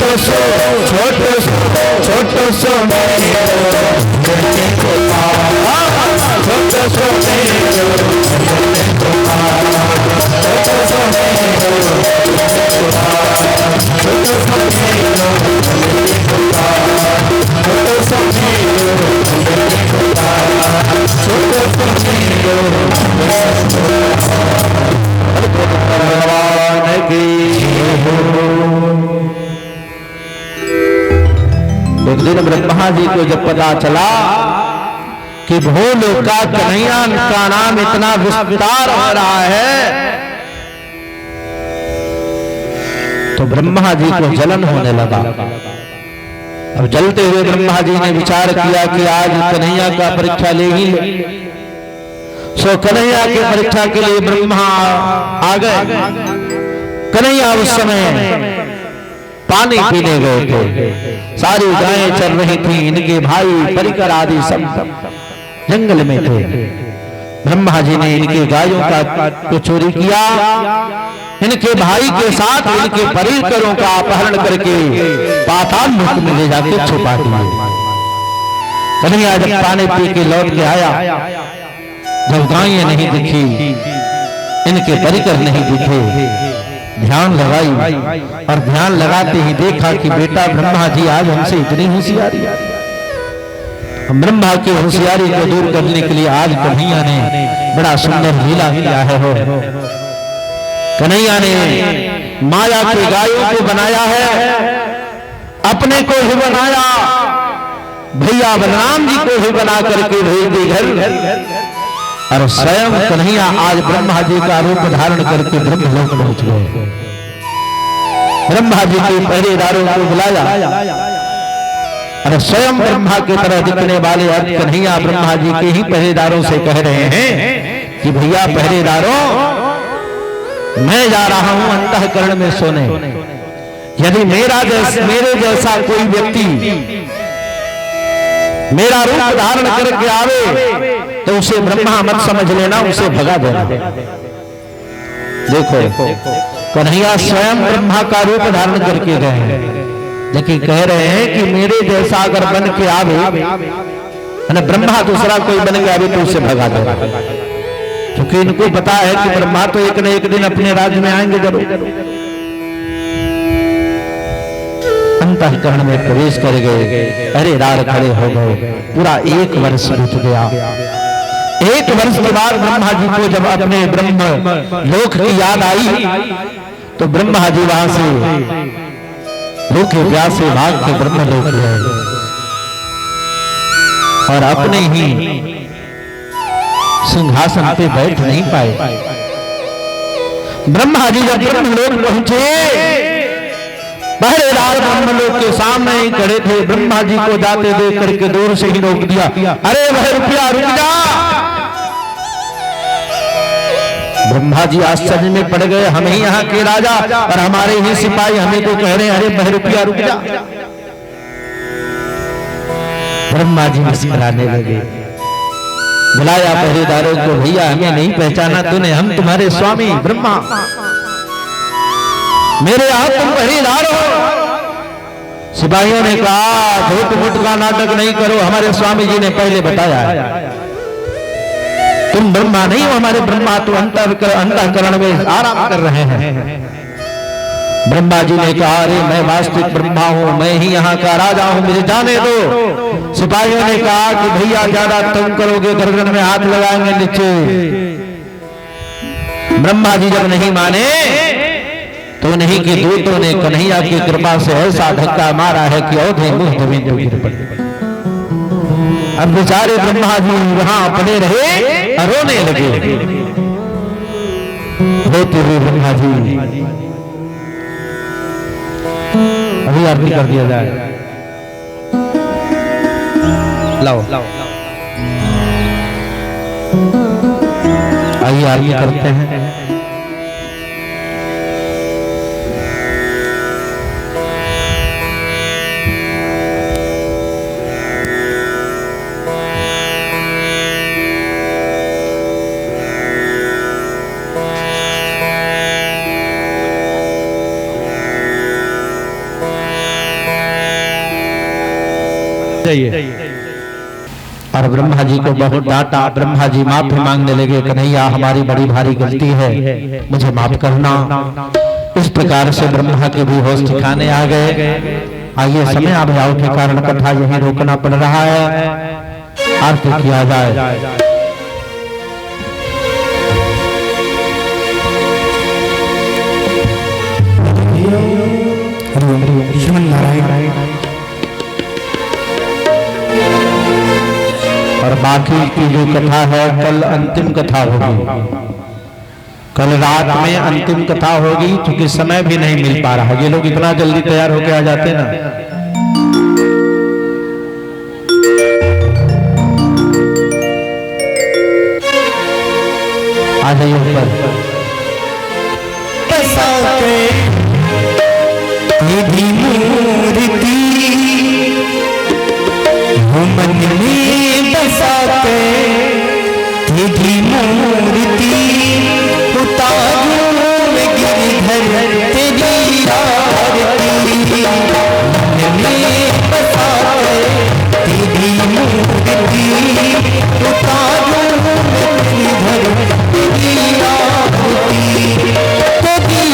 छोटो सो छोटो सो मेरे को पावा छोटो सो मेरे को पावा छोटो सो मेरे को पावा छोटो सो मेरे को पावा छोटो सो मेरे को पावा छोटो सो मेरे भगवान की एक दिन ब्रह्मा जी को जब पता चला कि भोले का कन्हैया का नाम इतना विस्तार हो रहा है, तो ब्रह्मा जी को जलन होने लगा। अब जलते हुए ब्रह्मा जी ने विचार किया कि आज कन्हैया का परीक्षा ले ही ले। सो कन्हैया की परीक्षा के लिए ब्रह्मा आ गए। कन्हैया उस समय पानी पीने गए थे, सारी गायें चल रही थी, इनके भाई परिकर आदि सब जंगल में थे। ब्रह्मा जी ने इनके गायों का चोरी किया, इनके भाई के साथ इनके परिकरों का अपहरण करके पाताल लोक में ले जाके छुपा दिया। कन्हैया जब पानी पी के लौट के आया, जब गायें नहीं दिखी, इनके परिकर नहीं दिखे, ध्यान लगाई और ध्यान लगाते ही देखा कि बेटा ब्रह्मा जी आज हमसे इतनी होशियारी। ब्रह्मा की होशियारी को दूर करने के लिए आज कन्हैया ने बड़ा सुंदर लीला किया है। कन्हैया ने माया के गायों को बनाया है, अपने को ही बनाया, भैया बलराम जी को ही बना करके भेज दी घर, और स्वयं कन्हैया आज ब्रह्मा जी का रूप धारण करके ब्रह्मलोक पहुंच गए। ब्रह्मा जी के पहरेदारों को बुलाया और स्वयं ब्रह्मा की तरह दिखने वाले कन्हैया ब्रह्मा जी के ही पहरेदारों से कह रहे हैं कि भैया पहरेदारों, मैं जा रहा हूं अंतःकरण में सोने। यदि मेरे जैसा कोई व्यक्ति मेरा रूप धारण करके आवे तो उसे ब्रह्मा मत समझ लेना, उसे भगा देना। देखो कन्हैया स्वयं ब्रह्मा का रूप धारण करके गए, लेकिन कह रहे हैं कि मेरे जैसा अगर बन के आवे, ब्रह्मा दूसरा कोई बन के आवे तो उसे भगा देना, क्योंकि इनको पता है कि ब्रह्मा तो एक न एक दिन अपने राज्य में आएंगे जरूर। अंतःकरण में प्रवेश कर गए, पहरेदार खड़े हो गए। पूरा 1 वर्ष बीत गया। 1 वर्ष के बाद ब्रह्मा जी को जब अपने ब्रह्म लोक की याद आई, तो ब्रह्मा जी वहां से भूखे प्यासे भाग के ब्रह्म लोक गए और अपने ही सिंहासन पे बैठ नहीं पाए। ब्रह्मा जी जब ब्रह्म लोक पहुंचे, पहरेदार ब्रह्मलोक के सामने ही खड़े थे। ब्रह्मा जी को जाते देख करके दूर से ही रोक दिया, अरे वह रुपया रुक जा। ब्रह्मा जी आश्चर्य में पड़ गए, हम ही यहाँ के राजा और हमारे ही सिपाही हमें तो कह रहे हैं अरे वह रुपया रुक जा। ब्रह्मा जी मुस्कुराने लगे, बुलाया पहरेदारों को, भैया हमें नहीं पहचाना तूने, हम तुम्हारे स्वामी ब्रह्मा, मेरे यहाँ तुम पहरेदार हो। सिपाहियों ने कहा झूठ मूठ का नाटक नहीं करो, हमारे स्वामी जी ने पहले बताया तुम ब्रह्मा नहीं हो, हमारे ब्रह्मा तो अंतःकरण में आराम कर रहे हैं। ब्रह्मा जी ने कहा अरे मैं वास्तविक ब्रह्मा हूं, मैं ही यहाँ का राजा हूं, मुझे जाने दो। सिपाहियों ने कहा कि भैया ज्यादा तुम करोगे गर्दन में हाथ लगाएंगे नीचे। ब्रह्मा जी जब नहीं माने तो नहीं कि दूतों ने कन्हैया की कृपा से ऐसा धक्का मारा है कि औधे मुंह जमीन में गिर पड़े। अब बेचारे ब्रह्मा जी वहां पड़े रहे और रोने लगे। रोते हुए ब्रह्मा जी, अभी आरती कर दिया जाए, लाओ आइए आरती करते हैं। और ब्रह्मा जी को बहुत डांटा। ब्रह्मा जी माफी मांगने लगे, कन्हैया हमारी बड़ी भारी गलती है, मुझे माफ करना। इस प्रकार से ब्रह्मा के भी होश ठिकाने आ गए। आइए समय अभाव के कारण कथा यहीं रोकना पड़ रहा है, आरती किया जाए। श्रीमन नारायण। और बाकी की जो कथा है कल अंतिम कथा होगी, कल रात में अंतिम कथा होगी, क्योंकि समय भी नहीं मिल पा रहा। ये लोग इतना जल्दी तैयार होके आ जाते ना। आ जाइए ऊपर। मूर्ति मन में बसा के तेरी मूर्ति उतारूं मैं गिरधर तेरी आरती। मन में बसा के तेरी मूर्ति उतारूं मैं गिरधर तेरी आरती। तेरी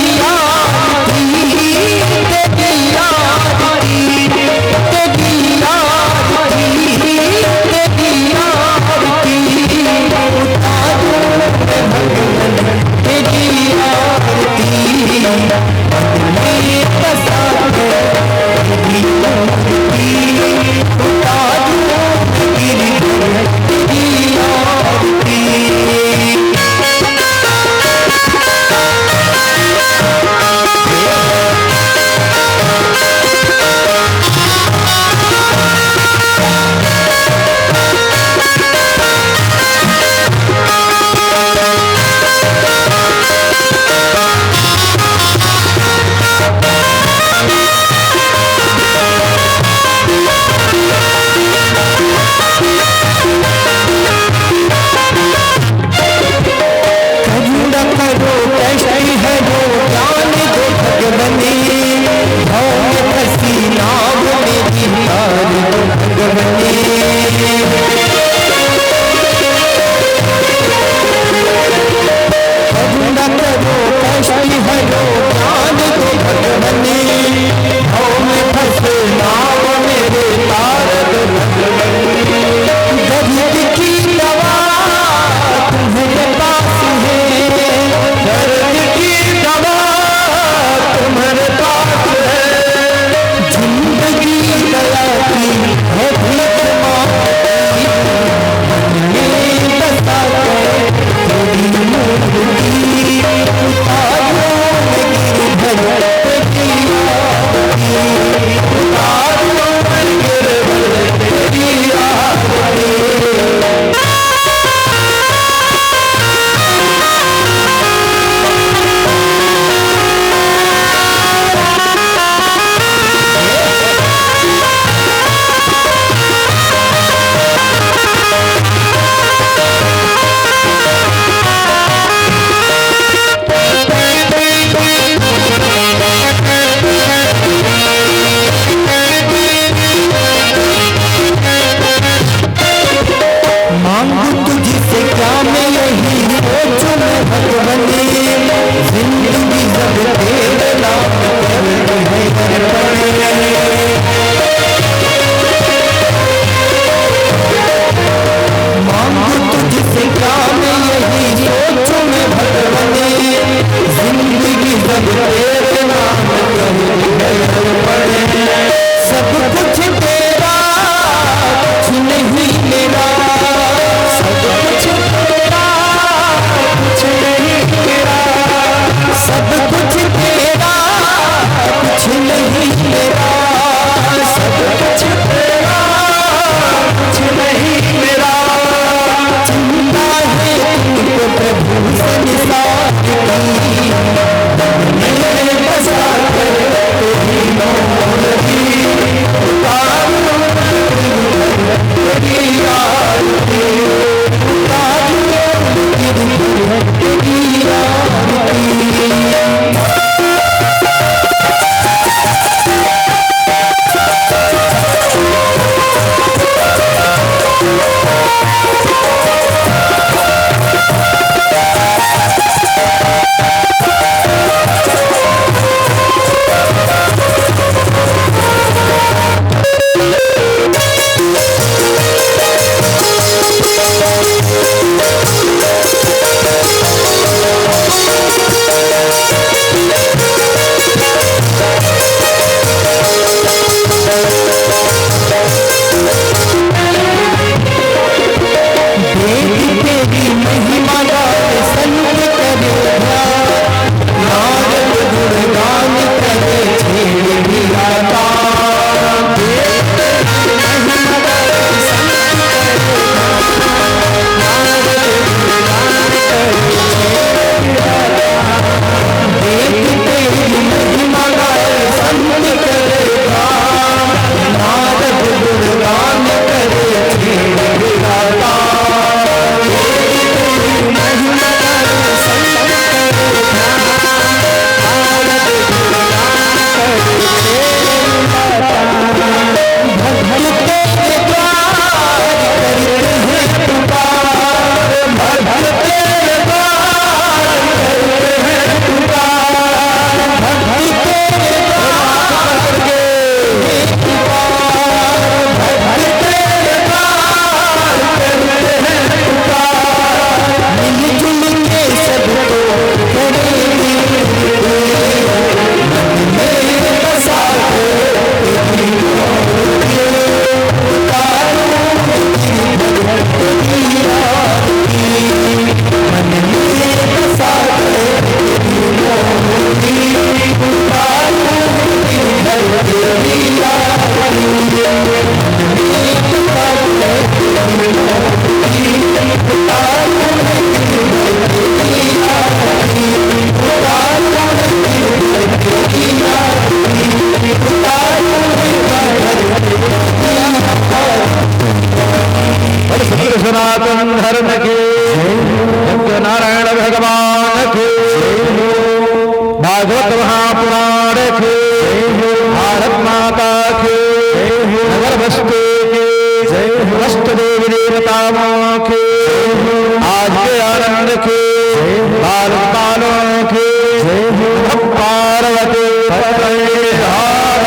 पतये हर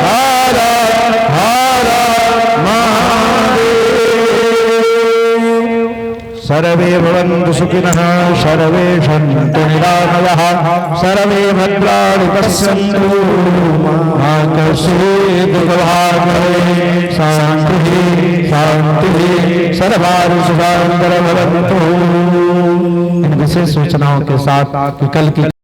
हर हर महादेव। सर्वे भवन्तु सुखिनः सर्वे सन्तु निरामयाः सर्वे भद्राणि पश्यन्तु मा कश्चित् दुःखभाग् भवेत्। शान्तिः शान्तिः सर्वाणि शुभानि भवन्तु। इन विशेष सूचनाओं के साथ कल की